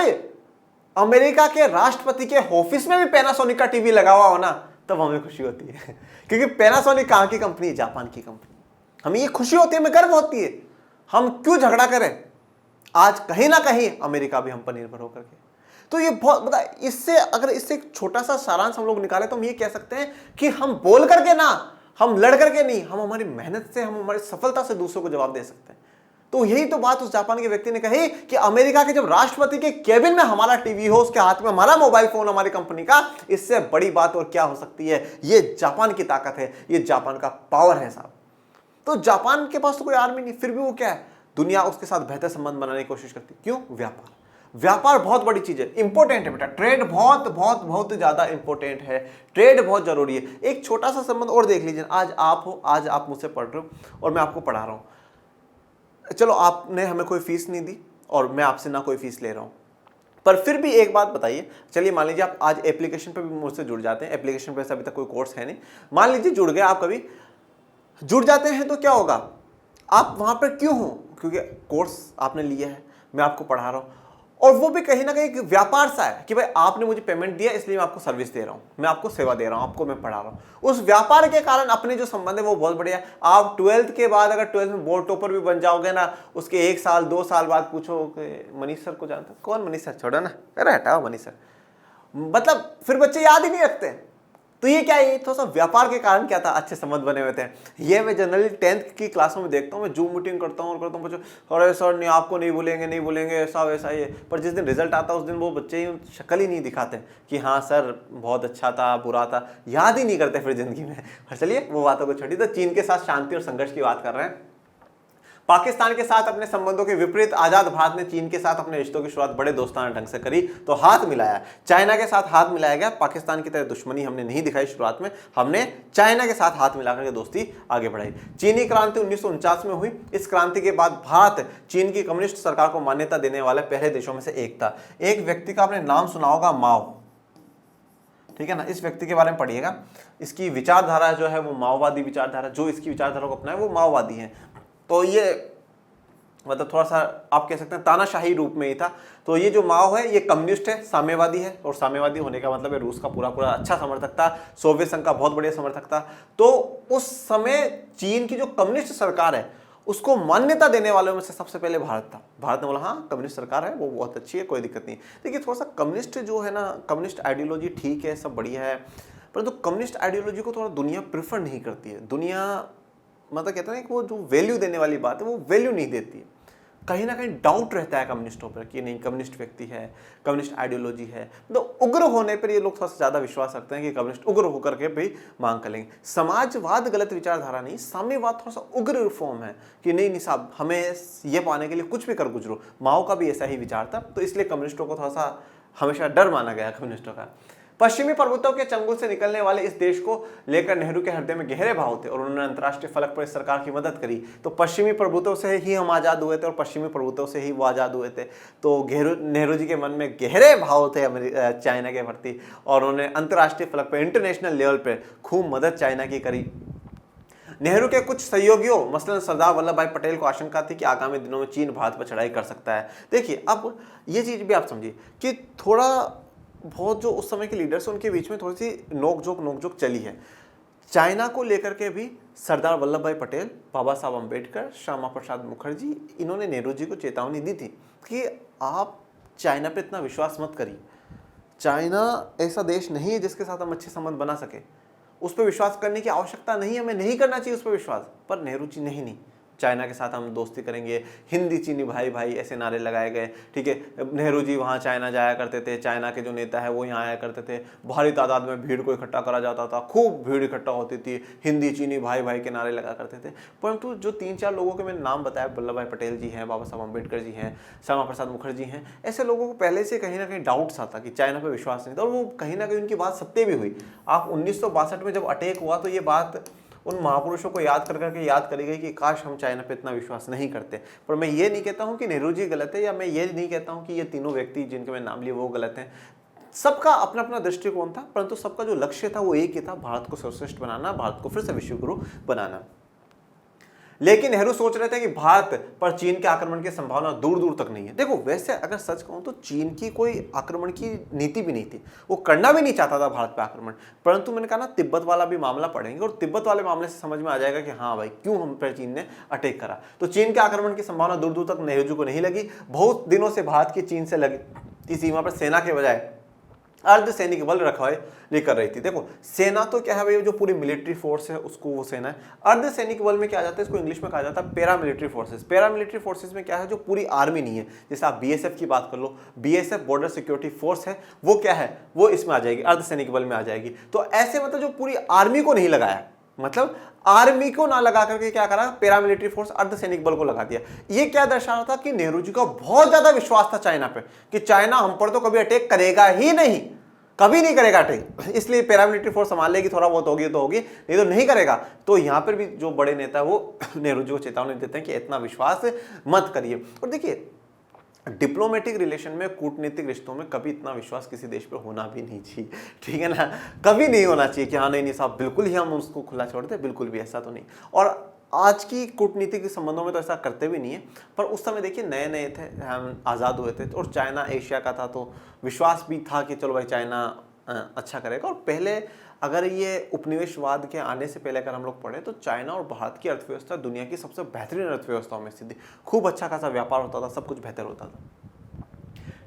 अमेरिका के राष्ट्रपति के ऑफिस में भी पैनासोनिक का टीवी लगा हुआ हो ना, तब हमें खुशी होती है, क्योंकि पैनासोनिक कहाँ की कंपनी है? जापान की कंपनी। हमें ये खुशी होती है, हमें गर्व होती है। हम क्यों झगड़ा करें? आज कहीं ना कहीं अमेरिका भी हम पर निर्भर होकर के। तो ये बहुत मतलब इससे अगर इससे एक छोटा सा सारांश हम लोग निकाले तो हम ये कह सकते हैं कि हम बोल करके ना, हम लड़ करके नहीं, हम हमारी मेहनत से, हम हमारी सफलता से दूसरों को जवाब दे सकते हैं। तो यही तो बात उस जापान के व्यक्ति ने कही कि अमेरिका के जब राष्ट्रपति के केबिन में हमारा टीवी हो, उसके हाथ में हमारा मोबाइल फोन हमारी कंपनी का, इससे बड़ी बात और क्या हो सकती है? ये जापान की ताकत है, ये जापान का पावर है साहब। तो जापान के पास तो कोई आर्मी नहीं, फिर भी वो क्या है, दुनिया उसके साथ बेहतर संबंध बनाने की कोशिश करती है। क्यों? व्यापार। व्यापार बहुत बड़ी चीज है, इंपॉर्टेंट है बेटा। ट्रेड बहुत बहुत बहुत ज्यादा इंपॉर्टेंट है, ट्रेड बहुत जरूरी है। एक छोटा सा संबंध और देख लीजिए, आज आप हो, आज आप मुझसे पढ़ रहे हो और मैं आपको पढ़ा रहा हूं। चलो आपने हमें कोई फीस नहीं दी और मैं आपसे ना कोई फीस ले रहा हूं, पर फिर भी एक बात बताइए, चलिए मान लीजिए आप आज एप्लीकेशन पे भी मुझसे जुड़ जाते हैं। एप्लीकेशन पे अभी तक कोई कोर्स है नहीं, मान लीजिए जुड़ गए आप, कभी जुड़ जाते हैं तो क्या होगा? आप वहां पर क्यों हो? क्योंकि कोर्स आपने लिया है, मैं आपको पढ़ा रहा हूं, और वो भी कहीं ना कहीं एक व्यापार सा है कि भाई आपने मुझे पेमेंट दिया इसलिए मैं आपको सर्विस दे रहा हूं, मैं आपको सेवा दे रहा हूं, आपको मैं पढ़ा रहा हूं। उस व्यापार के कारण अपने जो संबंध है वो बहुत बढ़िया है। आप 12th के बाद अगर 12th में बोर्ड टॉपर भी बन जाओगे ना, उसके 1 साल 2 साल बाद पूछो कि मनीष सर को जानते? कौन मनीष सर? छोड़ो ना, अरे हटाओ मनीष सर, मतलब फिर बच्चे याद ही नहीं रखते। तो ये क्या है? ये थोड़ा सा व्यापार के कारण क्या था, अच्छे संबंध बने हुए थे। ये मैं जनरली 10th की क्लासों में देखता हूँ, मैं जूम मीटिंग करता हूँ और करता हूँ, बच्चों अरे सर नहीं आपको नहीं बोलेंगे, नहीं बोलेंगे, ऐसा वैसा ये। पर जिस दिन रिजल्ट आता है उस दिन वो बच्चे ही शक्ल ही नहीं दिखाते कि हाँ सर बहुत अच्छा था, बुरा था, याद ही नहीं करते फिर जिंदगी में। चलिए वो बातों को छोड़िए। तो चीन के साथ शांति और संघर्ष की बात कर रहे हैं। पाकिस्तान के साथ अपने संबंधों के विपरीत आजाद भारत ने चीन के साथ अपने रिश्तों की शुरुआत बड़े दोस्ताना ढंग से करी, तो हाथ मिलाया। चाइना के साथ हाथ मिलाया गया। पाकिस्तान की तरह दुश्मनी हमने नहीं दिखाई शुरुआत में, हमने चाइना के साथ हाथ मिलाकर के दोस्ती आगे बढ़ाई। चीनी क्रांति 1949 में हुई। इस क्रांति के बाद भारत चीन की कम्युनिस्ट सरकार को मान्यता देने वाले पहले देशों में से एक था। एक व्यक्ति का आपने नाम सुना होगा, माओ, ठीक है ना? इस व्यक्ति के बारे में पढ़िएगा। इसकी विचारधारा जो है वो माओवादी विचारधारा, जो इसकी विचारधारा को अपनाए वो माओवादी है। तो ये मतलब थोड़ा सा आप कह सकते हैं तानाशाही रूप में ही था। तो ये जो माओ है ये कम्युनिस्ट है, साम्यवादी है, और साम्यवादी होने का मतलब है रूस का पूरा पूरा अच्छा समर्थक था, सोवियत संघ का बहुत बढ़िया समर्थक था। तो उस समय चीन की जो कम्युनिस्ट सरकार है उसको मान्यता देने वालों में से सबसे पहले भारत था। भारत ने बोला हाँ कम्युनिस्ट सरकार है, वो बहुत अच्छी है, कोई दिक्कत नहीं। देखिए थोड़ा सा कम्युनिस्ट जो है ना, कम्युनिस्ट आइडियोलॉजी ठीक है, सब बढ़िया है, परंतु कम्युनिस्ट आइडियोलॉजी को थोड़ा दुनिया प्रेफर नहीं करती है। दुनिया मतलब कहते हैं कि वो जो वैल्यू देने वाली बात है वो वैल्यू नहीं देती है। कहीं ना कहीं डाउट रहता है कम्युनिस्टों पर कि नहीं कम्युनिस्ट व्यक्ति है, कम्युनिस्ट आइडियोलॉजी है, तो उग्र होने पर ये लोग थोड़ा सा ज़्यादा विश्वास रखते हैं कि कम्युनिस्ट उग्र होकर के भी मांग करेंगे। समाजवाद गलत विचारधारा नहीं, साम्यवाद थोड़ा सा उग्र फॉर्म है कि नहीं नहीं साहब हमें ये पाने के लिए कुछ भी कर गुजरो। माओ का भी ऐसा ही विचार था, तो इसलिए कम्युनिस्टों को थोड़ा सा हमेशा डर माना गया कम्युनिस्टों का। पश्चिमी प्रभुत्व के चंगुल से निकलने वाले इस देश को लेकर नेहरू के हृदय में गहरे भाव थे और उन्होंने अंतर्राष्ट्रीय फलक पर इस सरकार की मदद करी। तो पश्चिमी प्रभुत्व से ही हम आज़ाद हुए थे और पश्चिमी प्रभुत्व से ही वो आज़ाद हुए थे। तो नेहरू जी के मन में गहरे भाव थे चाइना के प्रति और उन्होंने अंतर्राष्ट्रीय फलक पर इंटरनेशनल लेवल पर खूब मदद चाइना की करी। नेहरू के कुछ सहयोगियों मसलन सरदार वल्लभ भाई पटेल को आशंका थी कि आगामी दिनों में चीन भारत पर चढ़ाई कर सकता है। देखिए अब ये चीज़ भी आप समझिए कि थोड़ा बहुत जो उस समय के लीडर्स उनके बीच में थोड़ी सी नोकझोंक चली है। चाइना को लेकर के भी सरदार वल्लभ भाई पटेल, बाबा साहब अम्बेडकर, श्यामा प्रसाद मुखर्जी, इन्होंने नेहरू जी को चेतावनी दी थी कि आप चाइना पे इतना विश्वास मत करिए। चाइना ऐसा देश नहीं है जिसके साथ हम अच्छे संबंध बना सके, उस पर विश्वास करने की आवश्यकता नहीं है, हमें नहीं करना चाहिए उस पर विश्वास। पर नेहरू जी नहीं, चाइना के साथ हम दोस्ती करेंगे, हिंदी चीनी भाई भाई ऐसे नारे लगाए गए। ठीक है, नेहरू जी वहाँ चाइना जाया करते थे, चाइना के जो नेता है वो यहाँ आया करते थे, भारी तादाद में भीड़ को इकट्ठा करा जाता था, खूब भीड़ इकट्ठा होती थी, हिंदी चीनी भाई भाई के नारे लगा करते थे। परंतु जो 3-4 लोगों के मैंने नाम बताया, वल्लभ भाई पटेल जी हैं, बाबा साहब अम्बेडकर जी हैं, श्यामा प्रसाद मुखर्जी हैं, ऐसे लोगों को पहले से कहीं ना कहीं डाउट्स आता कि चाइना पर विश्वास नहीं था और वो कहीं ना कहीं उनकी बात सत्य भी हुई। आप 1962 में जब अटैक हुआ तो ये बात उन महापुरुषों को याद करके याद करी गई कि काश हम चाइना पे इतना विश्वास नहीं करते। पर मैं ये नहीं कहता हूँ कि नेहरू जी गलत है, या मैं ये नहीं कहता हूँ कि ये तीनों व्यक्ति जिनके मैं नाम लिए वो गलत हैं। सबका अपना अपना दृष्टिकोण था, परंतु सबका जो लक्ष्य था वो एक ही था, भारत को सर्वश्रेष्ठ बनाना, भारत को फिर से विश्वगुरु बनाना। लेकिन नेहरू सोच रहे थे कि भारत पर चीन के आक्रमण की संभावना दूर दूर तक नहीं है। देखो वैसे अगर सच कहूं तो चीन की कोई आक्रमण की नीति भी नहीं थी, वो करना भी नहीं चाहता था भारत पे आक्रमण। परंतु मैंने कहा ना तिब्बत वाला भी मामला पढ़ेंगे और तिब्बत वाले मामले से समझ में आ जाएगा कि हाँ भाई क्यों हम पर चीन ने अटैक करा। तो चीन के आक्रमण की संभावना दूर दूर तक नेहरू जी को नहीं लगी। बहुत दिनों से भारत की चीन से लगी सीमा पर सेना के बजाय अर्धसैनिक बल रखवाली कर रही थी। देखो सेना तो क्या है भाई, जो पूरी मिलिट्री फोर्स है उसको वो सेना है। अर्धसैनिक बल में क्या आ जाता है, इसको इंग्लिश में कहा जाता है पैरामिलिट्री फोर्सेस। पैरामिलिट्री फोर्सेस में क्या है, जो पूरी आर्मी नहीं है, जैसे आप बीएसएफ की बात कर लो, बीएसएफ बॉर्डर सिक्योरिटी फोर्स है, वो क्या है, वो इसमें आ जाएगी, अर्धसैनिक बल में आ जाएगी। तो ऐसे मतलब जो पूरी आर्मी को नहीं लगाया, मतलब आर्मी को ना लगा करके क्या करा, पैरामिलिट्री फोर्स अर्धसैनिक बल को लगा दिया। ये क्या दर्शा रहा था कि नेहरू जी का बहुत ज्यादा विश्वास था चाइना पे कि चाइना हम पर तो कभी अटैक करेगा ही नहीं, कभी नहीं करेगा अटैक, इसलिए पैरामिलिट्री फोर्स संभाल लेगी, थोड़ा बहुत होगी तो होगी, नहीं तो नहीं करेगा। तो यहां पर भी जो बड़े नेता है वो नेहरू जी को चेतावनी देते हैं कि इतना विश्वास मत करिए। और देखिए डिप्लोमेटिक रिलेशन में, कूटनीतिक रिश्तों में कभी इतना विश्वास किसी देश पे होना भी नहीं चाहिए, ठीक है ना, कभी नहीं होना चाहिए कि हाँ नहीं साहब बिल्कुल ही हम उसको खुला छोड़ दें, बिल्कुल भी ऐसा तो नहीं। और आज की कूटनीतिक संबंधों में तो ऐसा करते भी नहीं है, पर उस समय देखिए नए नए थे, हम आज़ाद हुए थे और चाइना एशिया का था, तो विश्वास भी था कि चलो भाई चाइना अच्छा करेगा। और पहले अगर ये उपनिवेशवाद के आने से पहले अगर हम लोग पढ़े तो चाइना और भारत की अर्थव्यवस्था दुनिया की सबसे बेहतरीन अर्थव्यवस्थाओं में स्थित थी, खूब अच्छा खासा व्यापार होता था, सब कुछ बेहतर होता था।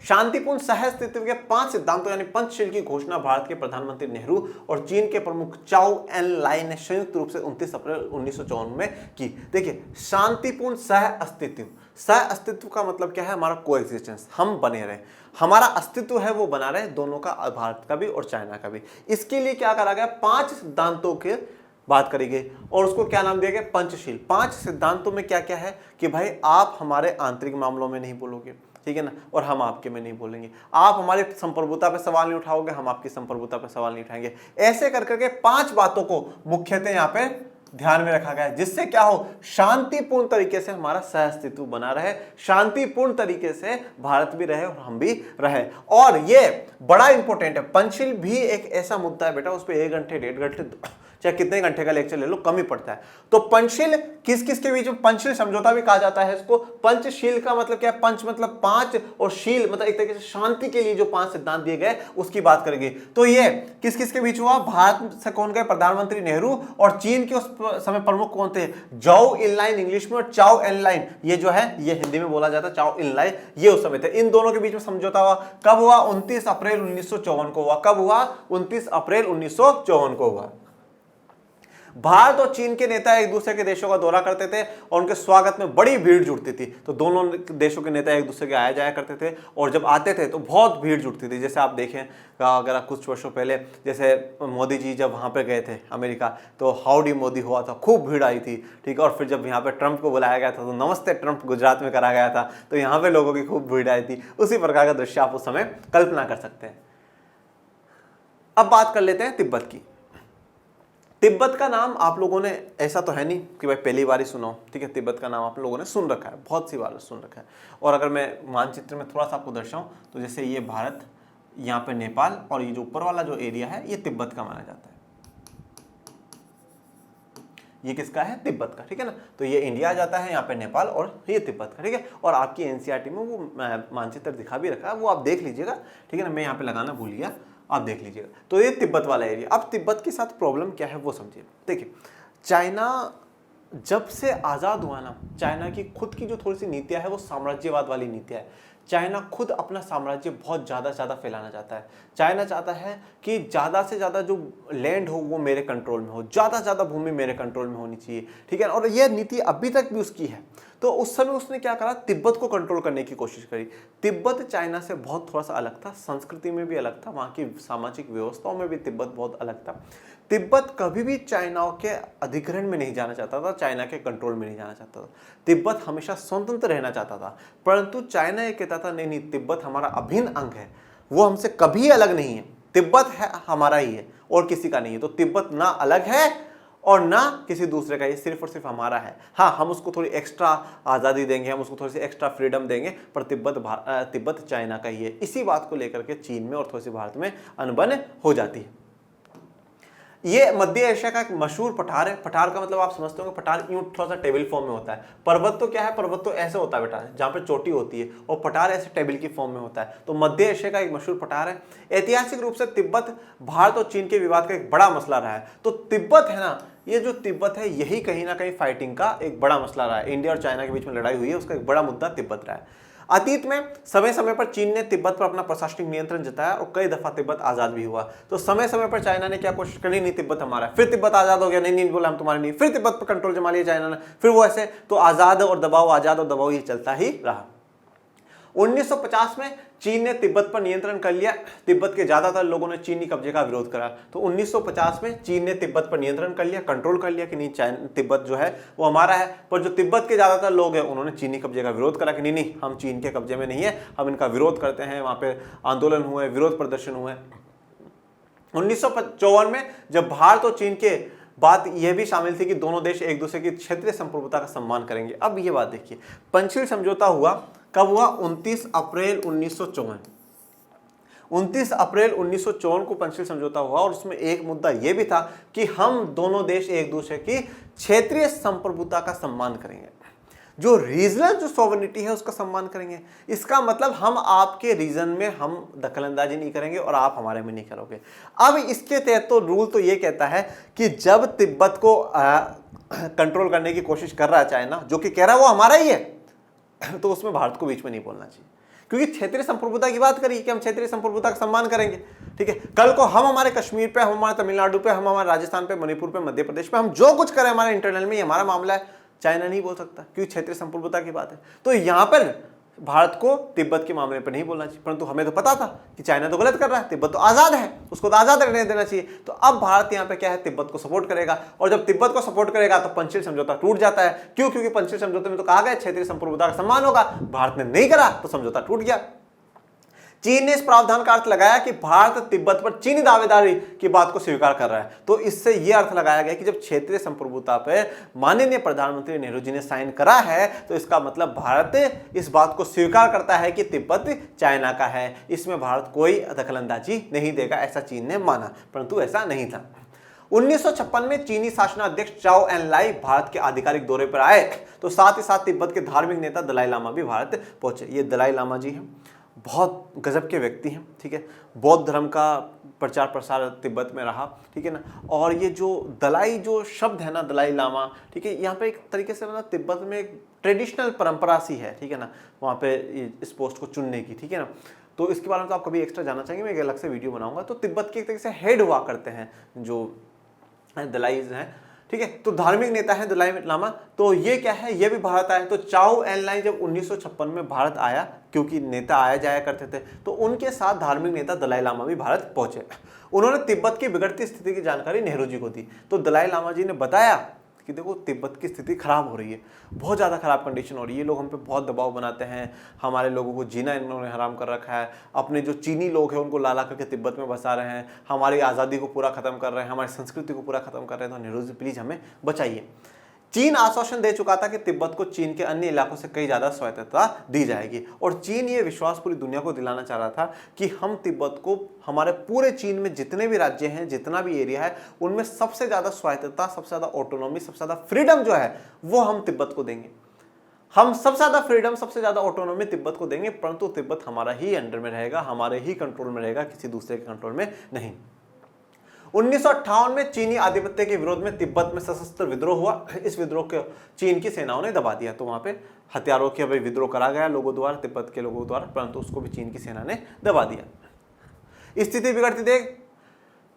शांतिपूर्ण सह अस्तित्व के 5 सिद्धांतों यानी पंचशील की घोषणा भारत के प्रधानमंत्री नेहरू और चीन के प्रमुख चाओ एन लाई ने संयुक्त रूप से 29 अप्रैल 1954 में की। देखिए शांतिपूर्ण सह अस्तित्व, सह अस्तित्व का मतलब क्या है, हमारा कोएग्जिस्टेंस, हम बने रहे, हमारा अस्तित्व है वो बना रहे, दोनों का, भारत का भी और चाइना का भी। इसके लिए क्या करा गया, 5 सिद्धांतों के बात करी गई और उसको क्या नाम दिया गया, पंचशील। 5 सिद्धांतों में क्या क्या है कि भाई आप हमारे आंतरिक मामलों में नहीं बोलोगे, ठीक है ना, और हम आपके में नहीं बोलेंगे, आप हमारे संप्रभुता पे सवाल नहीं उठाओगे, हम आपकी संप्रभुता पे सवाल नहीं उठाएंगे। ऐसे कर करके 5 बातों को मुख्यतः यहाँ पे ध्यान में रखा गया है, जिससे क्या हो, शांतिपूर्ण तरीके से हमारा सहअस्तित्व बना रहे, शांतिपूर्ण तरीके से भारत भी रहे और हम भी रहे। और ये बड़ा इंपॉर्टेंट है, पंचशील भी एक ऐसा मुद्दा है बेटा, उस पर 1 घंटे 1.5 घंटे चाहे कितने घंटे का लेक्चर ले लो कम ही पड़ता है। तो पंचशील किस किस के बीच में, पंचशील समझौता भी कहा जाता है इसको। पंचशील का मतलब क्या है, पंच मतलब 5 और शील मतलब एक तरीके से शांति के लिए जो 5 सिद्धांत दिए गए उसकी बात करेंगे। तो ये किस किस के बीच हुआ, भारत से कौन गए, प्रधानमंत्री नेहरू, और चीन के उस समय प्रमुख कौन थे, जाओ इनलाइन इंग्लिश में और चाओ एनलाइन, ये जो है ये हिंदी में बोला जाता है, चाओ इनलाइन, ये उस समय थे। इन दोनों के बीच में समझौता हुआ, कब हुआ, 29 अप्रैल 1954 को हुआ। कब हुआ, 29 अप्रैल 1954 को हुआ। भारत और चीन के नेता एक दूसरे के देशों का दौरा करते थे और उनके स्वागत में बड़ी भीड़ जुटती थी। तो दोनों देशों के नेता एक दूसरे के आया जाया करते थे और जब आते थे तो बहुत भीड़ जुटती थी। जैसे आप देखें अगर आप कुछ वर्षों पहले जैसे मोदी जी जब वहाँ पे गए थे अमेरिका, तो हाउडी मोदी हुआ था, खूब भीड़ आई थी, ठीक है। और फिर जब यहाँ पे ट्रंप को बुलाया गया था तो नमस्ते ट्रंप गुजरात में करा गया था, तो यहाँ पे लोगों की खूब भीड़ आई थी। उसी प्रकार का दृश्य आप उस समय कल्पना कर सकते हैं। अब बात कर लेते हैं तिब्बत की। तिब्बत का नाम आप लोगों ने, ऐसा तो है नहीं कि भाई पहली बार ही सुना हो, ठीक है। तिब्बत का नाम आप लोगों ने सुन रखा है, बहुत सी बार सुन रखा है। और अगर मैं मानचित्र में थोड़ा सा आपको दर्शाऊं तो जैसे ये भारत, यहाँ पे नेपाल, और ये जो ऊपर वाला जो एरिया है ये तिब्बत का माना जाता है। ये किसका है? तिब्बत का, ठीक है ना। तो ये इंडिया आ जाता है, यहाँ पे नेपाल, और ये तिब्बत का, ठीक है। और आपकी एनसीईआरटी में वो मानचित्र दिखा भी रखा है, वो आप देख लीजिएगा, ठीक है ना। मैं यहाँ पे लगाना भूल गया, आप देख लीजिएगा। तो ये तिब्बत वाला एरिया। अब तिब्बत के साथ प्रॉब्लम क्या है वो समझिए। देखिए, चाइना जब से आज़ाद हुआ ना, चाइना की खुद की जो थोड़ी सी नीतियाँ है वो साम्राज्यवाद वाली नीतियाँ है। चाइना खुद अपना साम्राज्य बहुत ज़्यादा से ज़्यादा फैलाना चाहता है। चाइना चाहता है कि ज़्यादा से ज़्यादा जो लैंड हो वो मेरे कंट्रोल में हो, ज़्यादा से ज़्यादा भूमि मेरे कंट्रोल में होनी चाहिए, ठीक है। और यह नीति अभी तक भी उसकी है। तो उस समय उसने क्या करा, तिब्बत को कंट्रोल करने की कोशिश करी। तिब्बत चाइना से बहुत थोड़ा सा अलग था, संस्कृति में भी अलग था, वहाँ की सामाजिक व्यवस्थाओं में भी तिब्बत बहुत अलग था। तिब्बत कभी भी चाइना के अधिग्रहण में नहीं जाना चाहता था, चाइना के कंट्रोल में नहीं जाना चाहता था। तिब्बत हमेशा स्वतंत्र रहना चाहता था, परंतु चाइना ये कहता था नहीं नहीं, तिब्बत हमारा अभिन्न अंग है, वो हमसे कभी अलग नहीं है, तिब्बत है हमारा ही है और किसी का नहीं है। तो तिब्बत ना अलग है और ना किसी दूसरे का, ये सिर्फ और सिर्फ हमारा है। हाँ, हम उसको थोड़ी एक्स्ट्रा आज़ादी देंगे, हम उसको थोड़ी सी एक्स्ट्रा फ्रीडम देंगे, पर तिब्बत चाइना का ही है। इसी बात को लेकर के चीन में और थोड़ी सी भारत में अनबन हो जाती है। ये मध्य एशिया का एक मशहूर पठार है। पठार का मतलब आप समझते होंगे, पठार यूं थोड़ा सा टेबल फॉर्म में होता है। पर्वत तो क्या है, पर्वत तो ऐसे होता है बेटा, जहाँ पे चोटी होती है, और पठार ऐसे टेबल की फॉर्म में होता है। तो मध्य एशिया का एक मशहूर पठार है। ऐतिहासिक रूप से तिब्बत भारत और चीन के विवाद का एक बड़ा मसला रहा है। तो तिब्बत है ना, ये जो तिब्बत है यही कहीं ना कहीं फाइटिंग का एक बड़ा मसला रहा है। इंडिया और चाइना के बीच में लड़ाई हुई है, उसका एक बड़ा मुद्दा तिब्बत रहा है। अतीत में समय समय पर चीन ने तिब्बत पर अपना प्रशासनिक नियंत्रण जताया और कई दफा तिब्बत आजाद भी हुआ। तो समय समय पर चाइना ने क्या कोशिश करी, नहीं तिब्बत हमारा, फिर तिब्बत आजाद हो गया, नहीं नहीं बोला हम तुम्हारे नहीं, फिर तिब्बत पर कंट्रोल जमा लिया चाइना ने, फिर वो ऐसे, तो आजाद और दबाव ये चलता ही रहा। 1950 में चीन ने तिब्बत पर नियंत्रण कर लिया। तिब्बत के ज्यादातर लोगों ने चीनी कब्जे का विरोध करा। तो 1950 में चीन ने तिब्बत पर नियंत्रण कर लिया, कंट्रोल कर लिया कि नहीं तिब्बत जो है वो हमारा है। पर जो तिब्बत के ज्यादातर लोग हैं उन्होंने चीनी कब्जे का विरोध करा कि नहीं नहीं, हम चीन के कब्जे में नहीं है, हम इनका विरोध करते हैं। वहां पे आंदोलन हुए, विरोध प्रदर्शन हुए। 1954 में जब भारत और चीन के बात यह भी शामिल थी कि दोनों देश एक दूसरे की क्षेत्रीय संप्रभुता का सम्मान करेंगे। अब ये बात देखिए, पंचशील समझौता हुआ कब हुआ? 29 अप्रैल 1954। 29 अप्रैल 1954 को पंचशील समझौता हुआ और उसमें एक मुद्दा यह भी था कि हम दोनों देश एक दूसरे की क्षेत्रीय संप्रभुता का सम्मान करेंगे, जो रीजनल जो सॉवरेनिटी है उसका सम्मान करेंगे। इसका मतलब हम आपके रीजन में हम दखलंदाजी नहीं करेंगे और आप हमारे में नहीं करोगे। अब इसके तहत तो रूल तो ये कहता है कि जब तिब्बत को कंट्रोल करने की कोशिश कर रहा है चाइना, जो कि कह रहा है वो हमारा ही है, तो उसमें भारत को बीच में नहीं बोलना चाहिए, क्योंकि क्षेत्रीय संप्रभुता की बात करी कि हम क्षेत्रीय संप्रभुता का सम्मान करेंगे, ठीक है। कल को हम हमारे कश्मीर पे, हम हमारे तमिलनाडु पे, हम हमारे राजस्थान पे, मणिपुर पे, मध्य प्रदेश पे, हम जो कुछ करें हमारे इंटरनल में, ये हमारा मामला है, चाइना नहीं बोल सकता क्योंकि क्षेत्रीय संप्रभुता की बात है। तो यहां पर भारत को तिब्बत के मामले पर नहीं बोलना चाहिए, परंतु हमें तो पता था कि चाइना तो गलत कर रहा है, तिब्बत तो आजाद है, उसको तो आजाद रहने देना चाहिए। तो अब भारत यहां पे क्या है, तिब्बत को सपोर्ट करेगा, और जब तिब्बत को सपोर्ट करेगा तो पंचशील समझौता टूट जाता है। क्यों? क्योंकि पंचशील समझौते में तो कहा गया क्षेत्रीय संप्रभुता का सम्मान होगा, भारत ने नहीं करा तो समझौता टूट गया। चीन ने इस प्रावधान का अर्थ लगाया कि भारत तिब्बत पर चीनी दावेदारी की बात को स्वीकार कर रहा है। तो इससे यह अर्थ लगाया गया कि जब क्षेत्रीय संप्रभुता पर माननीय प्रधानमंत्री नेहरू जी ने साइन करा है तो इसका मतलब भारत इस बात को स्वीकार करता है कि तिब्बत चाइना का है, इसमें भारत कोई दखलंदाजी नहीं देगा, ऐसा चीन ने माना, परंतु ऐसा नहीं था। 1956 में चीनी शासनाध्यक्ष चाओ एन लाई भारत के आधिकारिक दौरे पर आए, तो साथ ही साथ तिब्बत के धार्मिक नेता दलाई लामा भी भारत पहुंचे। ये दलाई लामा जी हैं, बहुत गजब के व्यक्ति हैं, ठीक है। बौद्ध धर्म का प्रचार प्रसार तिब्बत में रहा, ठीक है ना। और ये जो दलाई जो शब्द है ना, दलाई लामा, ठीक है, यहाँ पे एक तरीके से मतलब तिब्बत में एक ट्रेडिशनल परंपरा सी है, ठीक है ना, वहाँ पे इस पोस्ट को चुनने की, ठीक है ना। तो इसके बारे में तो आप कभी एक्स्ट्रा जानना चाहेंगे, मैं एक अलग से वीडियो बनाऊंगा। तो तिब्बत के एक तरीके से हेड हुआ करते हैं जो दलाईज हैं, ठीक है। तो धार्मिक नेता है दलाई लामा। तो ये क्या है, ये भी भारत आए। तो चाओ एनलाई जब 1956 में भारत आया, क्योंकि नेता आया जाया करते थे, तो उनके साथ धार्मिक नेता दलाई लामा भी भारत पहुंचे। उन्होंने तिब्बत की बिगड़ती स्थिति की जानकारी नेहरू जी को दी। तो दलाई लामा जी ने बताया कि देखो तिब्बत की स्थिति खराब हो रही है, बहुत ज़्यादा खराब कंडीशन हो रही है, लोग हम पे बहुत दबाव बनाते हैं, हमारे लोगों को जीना इन्होंने हराम कर रखा है, अपने जो चीनी लोग हैं उनको लाला करके तिब्बत में बसा रहे हैं, हमारी आज़ादी को पूरा खत्म कर रहे हैं, हमारी संस्कृति को पूरा खत्म कर रहे हैं। तो नेहरू जी प्लीज़ हमें बचाइए। चीन आश्वासन दे चुका था कि तिब्बत को चीन के अन्य इलाकों से कई ज्यादा स्वायत्तता दी जाएगी, और चीन ये विश्वास पूरी दुनिया को दिलाना चाह रहा था कि हम तिब्बत को, हमारे पूरे चीन में जितने भी राज्य हैं, जितना भी एरिया है, उनमें सबसे ज्यादा स्वायत्तता, सबसे ज्यादा ऑटोनॉमी, सबसे ज्यादा फ्रीडम जो है वो हम तिब्बत को देंगे। हम सबसे ज्यादा फ्रीडम, सबसे ज्यादा ऑटोनॉमी तिब्बत को देंगे, परंतु तिब्बत हमारा ही अंडर में रहेगा, हमारे ही कंट्रोल में रहेगा, किसी दूसरे के कंट्रोल में नहीं। 1958 में चीनी आधिपत्य के विरोध में तिब्बत में सशस्त्र विद्रोह हुआ। इस विद्रोह को चीन की सेनाओं ने दबा दिया। तो वहां पे हथियारों के भाई विद्रोह करा गया लोगों द्वारा, तिब्बत के लोगों द्वारा, परंतु उसको भी चीन की सेना ने दबा दिया। स्थिति बिगड़ती देख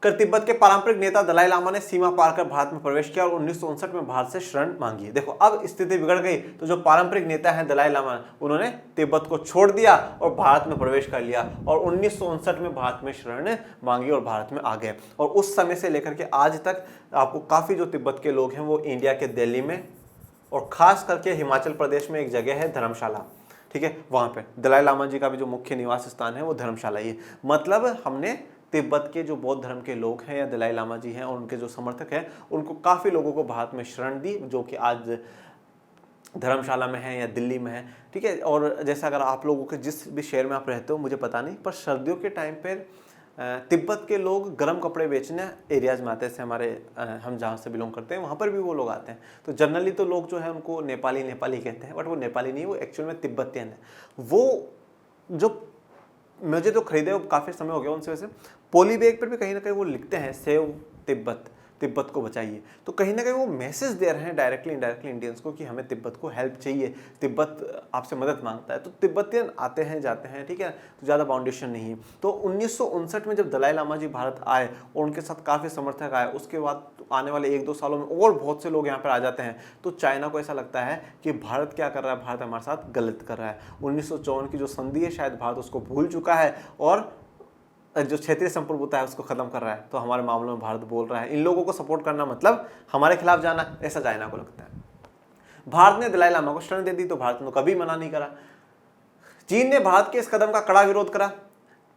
कर तिब्बत के पारंपरिक नेता दलाई लामा ने सीमा पार कर भारत में प्रवेश किया और 1959 में भारत से शरण मांगी है। देखो अब स्थिति बिगड़ गई, तो जो पारंपरिक नेता हैं दलाई लामा, उन्होंने तिब्बत को छोड़ दिया और भारत में प्रवेश कर लिया, और 1959 में भारत में शरण मांगी और भारत में आ गए। और उस समय से लेकर के आज तक आपको काफी जो तिब्बत के लोग हैं वो इंडिया के दिल्ली में और खास करके हिमाचल प्रदेश में एक जगह है धर्मशाला, ठीक है, वहां पे दलाई लामा जी का भी जो मुख्य निवास स्थान है वो धर्मशाला ही है। मतलब हमने तिब्बत के जो बौद्ध धर्म के लोग हैं या दलाई लामा जी हैं और उनके जो समर्थक हैं, उनको काफ़ी लोगों को भारत में शरण दी, जो कि आज धर्मशाला में है या दिल्ली में है, ठीक है। और जैसा अगर आप लोगों के जिस भी शहर में आप रहते हो मुझे पता नहीं, पर सर्दियों के टाइम पर तिब्बत के लोग गर्म कपड़े बेचने एरियाज में आते हैं, हमारे हम जहाँ से बिलोंग करते हैं वहाँ पर भी वो लोग आते हैं। तो जनरली तो लोग जो है उनको नेपाली कहते हैं, बट वो नेपाली नहीं है, वो एक्चुअल में तिब्बतियन है। वो जो मुझे तो खरीदे वो काफ़ी समय हो गया उनसे। वैसे पोली बैग पर भी कहीं ना कहीं वो लिखते हैं सेव तिब्बत, तिब्बत को बचाइए। तो कहीं ना कहीं वो मैसेज दे रहे हैं डायरेक्टली इनडायरेक्टली इंडियंस को कि हमें तिब्बत को हेल्प चाहिए, तिब्बत आपसे मदद मांगता है। तो तिब्बतियन आते हैं जाते हैं, ठीक है, तो ज़्यादा बाउंडेशन नहीं है। तो 1959 में जब दलाई लामा जी भारत आए और उनके साथ काफ़ी समर्थक आए, उसके बाद आने वाले 1-2 सालों में और बहुत से लोग यहाँ पर आ जाते हैं। तो चाइना को ऐसा लगता है कि भारत क्या कर रहा है, भारत हमारे साथ गलत कर रहा है। 1954 की जो संधि है शायद भारत उसको भूल चुका है और जो क्षेत्रीय संप्रभुता है उसको खत्म कर रहा है। तो हमारे मामलों में भारत बोल रहा है इन लोगों को सपोर्ट करना मतलब हमारे खिलाफ जाना, ऐसा चाइना को लगता है। भारत ने दलाई लामा को शरण दे दी तो भारत ने कभी मना नहीं करा। चीन ने भारत के इस कदम का कड़ा विरोध करा।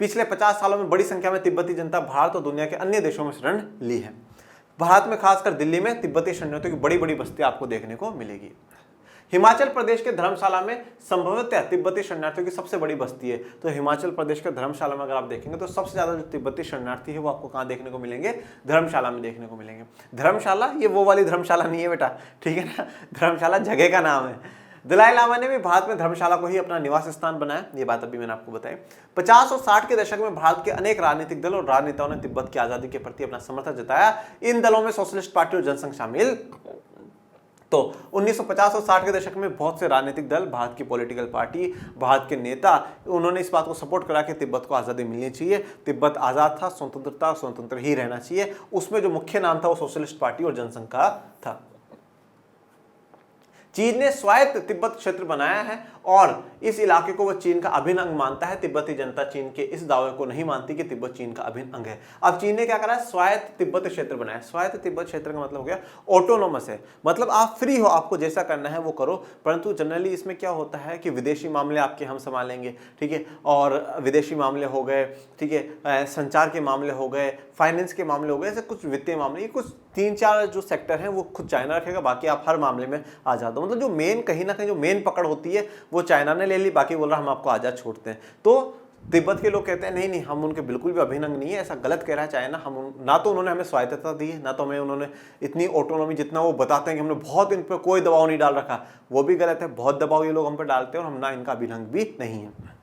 पिछले 50 सालों में बड़ी संख्या में तिब्बती जनता भारत और दुनिया के अन्य देशों में शरण ली है। भारत में खासकर दिल्ली में तिब्बती शरणार्थियों की बड़ी बड़ी बस्ती आपको देखने को मिलेगी। हिमाचल प्रदेश के धर्मशाला में संभवतः तिब्बती शरणार्थियों की सबसे बड़ी बस्ती है। तो हिमाचल प्रदेश के धर्मशाला में अगर आप देखेंगे तो सबसे ज्यादा जो तिब्बती शरणार्थी है वो आपको कहाँ देखने को मिलेंगे, धर्मशाला में देखने को मिलेंगे। धर्मशाला ये वो वाली धर्मशाला नहीं है बेटा, ठीक है ना, धर्मशाला जगह का नाम है। दलाई लामा ने भी भारत में धर्मशाला को ही अपना निवास स्थान बनाया, ये बात अभी मैंने आपको बताई। 50 और 60 के दशक में भारत के अनेक राजनीतिक दल और राजनेताओं ने तिब्बत की आजादी के प्रति अपना समर्थन जताया। इन दलों में सोशलिस्ट पार्टी और जनसंघ शामिल। तो 1950 और 60 के दशक में बहुत से राजनीतिक दल, भारत की पॉलिटिकल पार्टी, भारत के नेता, उन्होंने इस बात को सपोर्ट करा कि तिब्बत को आज़ादी मिलनी चाहिए, तिब्बत आज़ाद था, स्वतंत्र ही रहना चाहिए। उसमें जो मुख्य नाम था वो सोशलिस्ट पार्टी और जनसंघ का था। चीन ने स्वायत्त तिब्बत क्षेत्र बनाया है और इस इलाके को वह चीन का अभिन्न अंग मानता है। तिब्बती जनता चीन के इस दावे को नहीं मानती कि तिब्बत चीन का अभिन्न अंग है। अब चीन ने क्या करा है, स्वायत्त तिब्बत क्षेत्र बनाया। स्वायत्त तिब्बत क्षेत्र का मतलब हो गया ऑटोनोमस है, मतलब आप फ्री हो, आपको जैसा करना है वो करो। परंतु जनरली इसमें क्या होता है कि विदेशी मामले आपके हम संभालेंगे, ठीक है, और विदेशी मामले हो गए, ठीक है, संचार के मामले हो गए, फाइनेंस के मामले हो गए, ऐसे कुछ वित्तीय मामले, कुछ 3-4 जो सेक्टर हैं वो खुद चाइना रखेगा, बाकी आप हर मामले में आजाद हो। मतलब जो मेन कहीं ना कहीं जो मेन पकड़ होती है वो चाइना ने ले ली, बाकी बोल रहा हम आपको आजाद छोड़ते हैं। तो तिब्बत के लोग कहते हैं नहीं नहीं, हम उनके बिल्कुल भी अभिन्न अंग नहीं है, ऐसा गलत कह रहा है चाइना। हम ना तो उन्होंने हमें स्वायत्तता दी है, ना तो हमें उन्होंने इतनी ऑटोनॉमी, जितना वो बताते हैं कि हमने बहुत इन पर कोई दबाव नहीं डाल रखा, वो भी गलत है। बहुत दबाव ये लोग हम पर डालते हैं और हम ना इनका अभिन्न अंग भी नहीं है।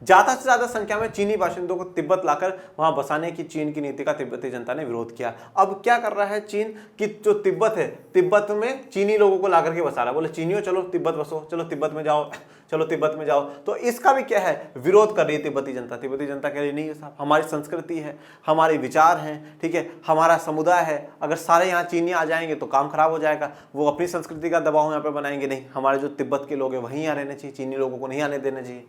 ज्यादा से ज्यादा संख्या में चीनी बाशिंदों को तिब्बत लाकर वहां बसाने की चीन की नीति का तिब्बती जनता ने विरोध किया। अब क्या कर रहा है चीन कि जो तिब्बत है, तिब्बत में चीनी लोगों को लाकर के बसा रहा है। बोले चीनियों चलो तिब्बत बसो, चलो तिब्बत में जाओ, चलो तिब्बत में जाओ। तो इसका भी क्या है, विरोध कर रही है तिब्बती जनता। तिब्बती जनता कह रही नहीं है साहब, हमारी संस्कृति है, हमारे विचार हैं, ठीक है, हमारा समुदाय है, अगर सारे यहाँ चीनी आ जाएंगे तो काम खराब हो जाएगा। वो अपनी संस्कृति का दबाव यहाँ पे बनाएंगे, नहीं हमारे जो तिब्बत के लोग हैं वहीं यहाँ रहने चाहिए, चीनी लोगों को नहीं आने देना चाहिए।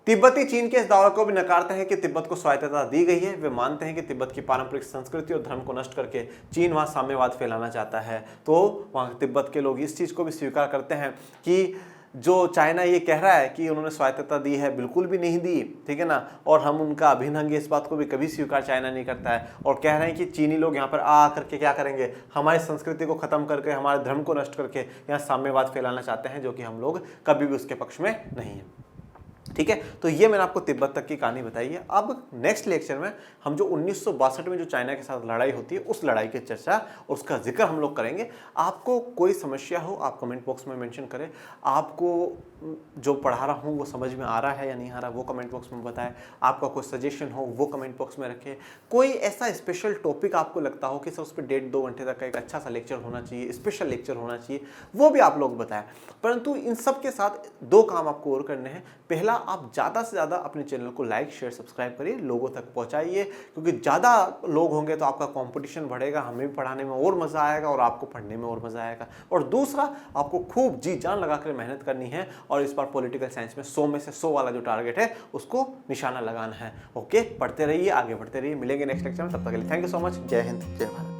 तिब्बती चीन के इस दावे को भी नकारते हैं कि तिब्बत को स्वायत्तता दी गई है। वे मानते हैं कि तिब्बत की पारंपरिक संस्कृति और धर्म को नष्ट करके चीन वहां साम्यवाद फैलाना चाहता है। तो वहां तिब्बत के लोग इस चीज को भी स्वीकार करते हैं कि जो चाइना ये कह रहा है कि उन्होंने स्वायत्तता दी है, बिल्कुल भी नहीं दी, ठीक है ना। और हम उनका अभिन्न अंग, इस बात को भी कभी स्वीकार चाइना नहीं करता है। और कह रहे हैं कि चीनी लोग यहाँ पर आ करके क्या करेंगे, हमारी संस्कृति को खत्म करके, हमारे धर्म को नष्ट करके यहाँ साम्यवाद फैलाना चाहते हैं, जो कि हम लोग कभी भी उसके पक्ष में नहीं है। ठीक है, तो ये मैंने आपको तिब्बत तक की कहानी बताई है। अब नेक्स्ट लेक्चर में हम जो 1962 में जो चाइना के साथ लड़ाई होती है, उस लड़ाई की चर्चा, उसका जिक्र हम लोग करेंगे। आपको कोई समस्या हो आप कमेंट बॉक्स में मेंशन करें। आपको जो पढ़ा रहा हूँ वो समझ में आ रहा है या नहीं आ रहा वो कमेंट बॉक्स में बताएं। आपका कोई सजेशन हो वो कमेंट बॉक्स में रखें। कोई ऐसा स्पेशल टॉपिक आपको लगता हो कि सर उस पर 1.5-2 घंटे तक का एक अच्छा सा लेक्चर होना चाहिए, स्पेशल लेक्चर होना चाहिए, वो भी आप लोग बताएं। परंतु इन सब के साथ 2 काम आपको और करने हैं। पहला, आप ज़्यादा से ज़्यादा अपने चैनल को लाइक शेयर सब्सक्राइब करिए, लोगों तक पहुँचाइए, क्योंकि ज़्यादा लोग होंगे तो आपका कंपटीशन बढ़ेगा, हमें भी पढ़ाने में और मज़ा आएगा और आपको पढ़ने में और मज़ा आएगा। और दूसरा, आपको खूब जी जान लगा कर मेहनत करनी है और इस बार पॉलिटिकल साइंस में 100 में से 100 वाला जो टारगेट है उसको निशाना लगाना है। ओके, पढ़ते रहिए, आगे बढ़ते रहिए। मिलेंगे नेक्स्ट लेक्चर में, तब तक के लिए थैंक यू सो मच। जय हिंद, जय भारत।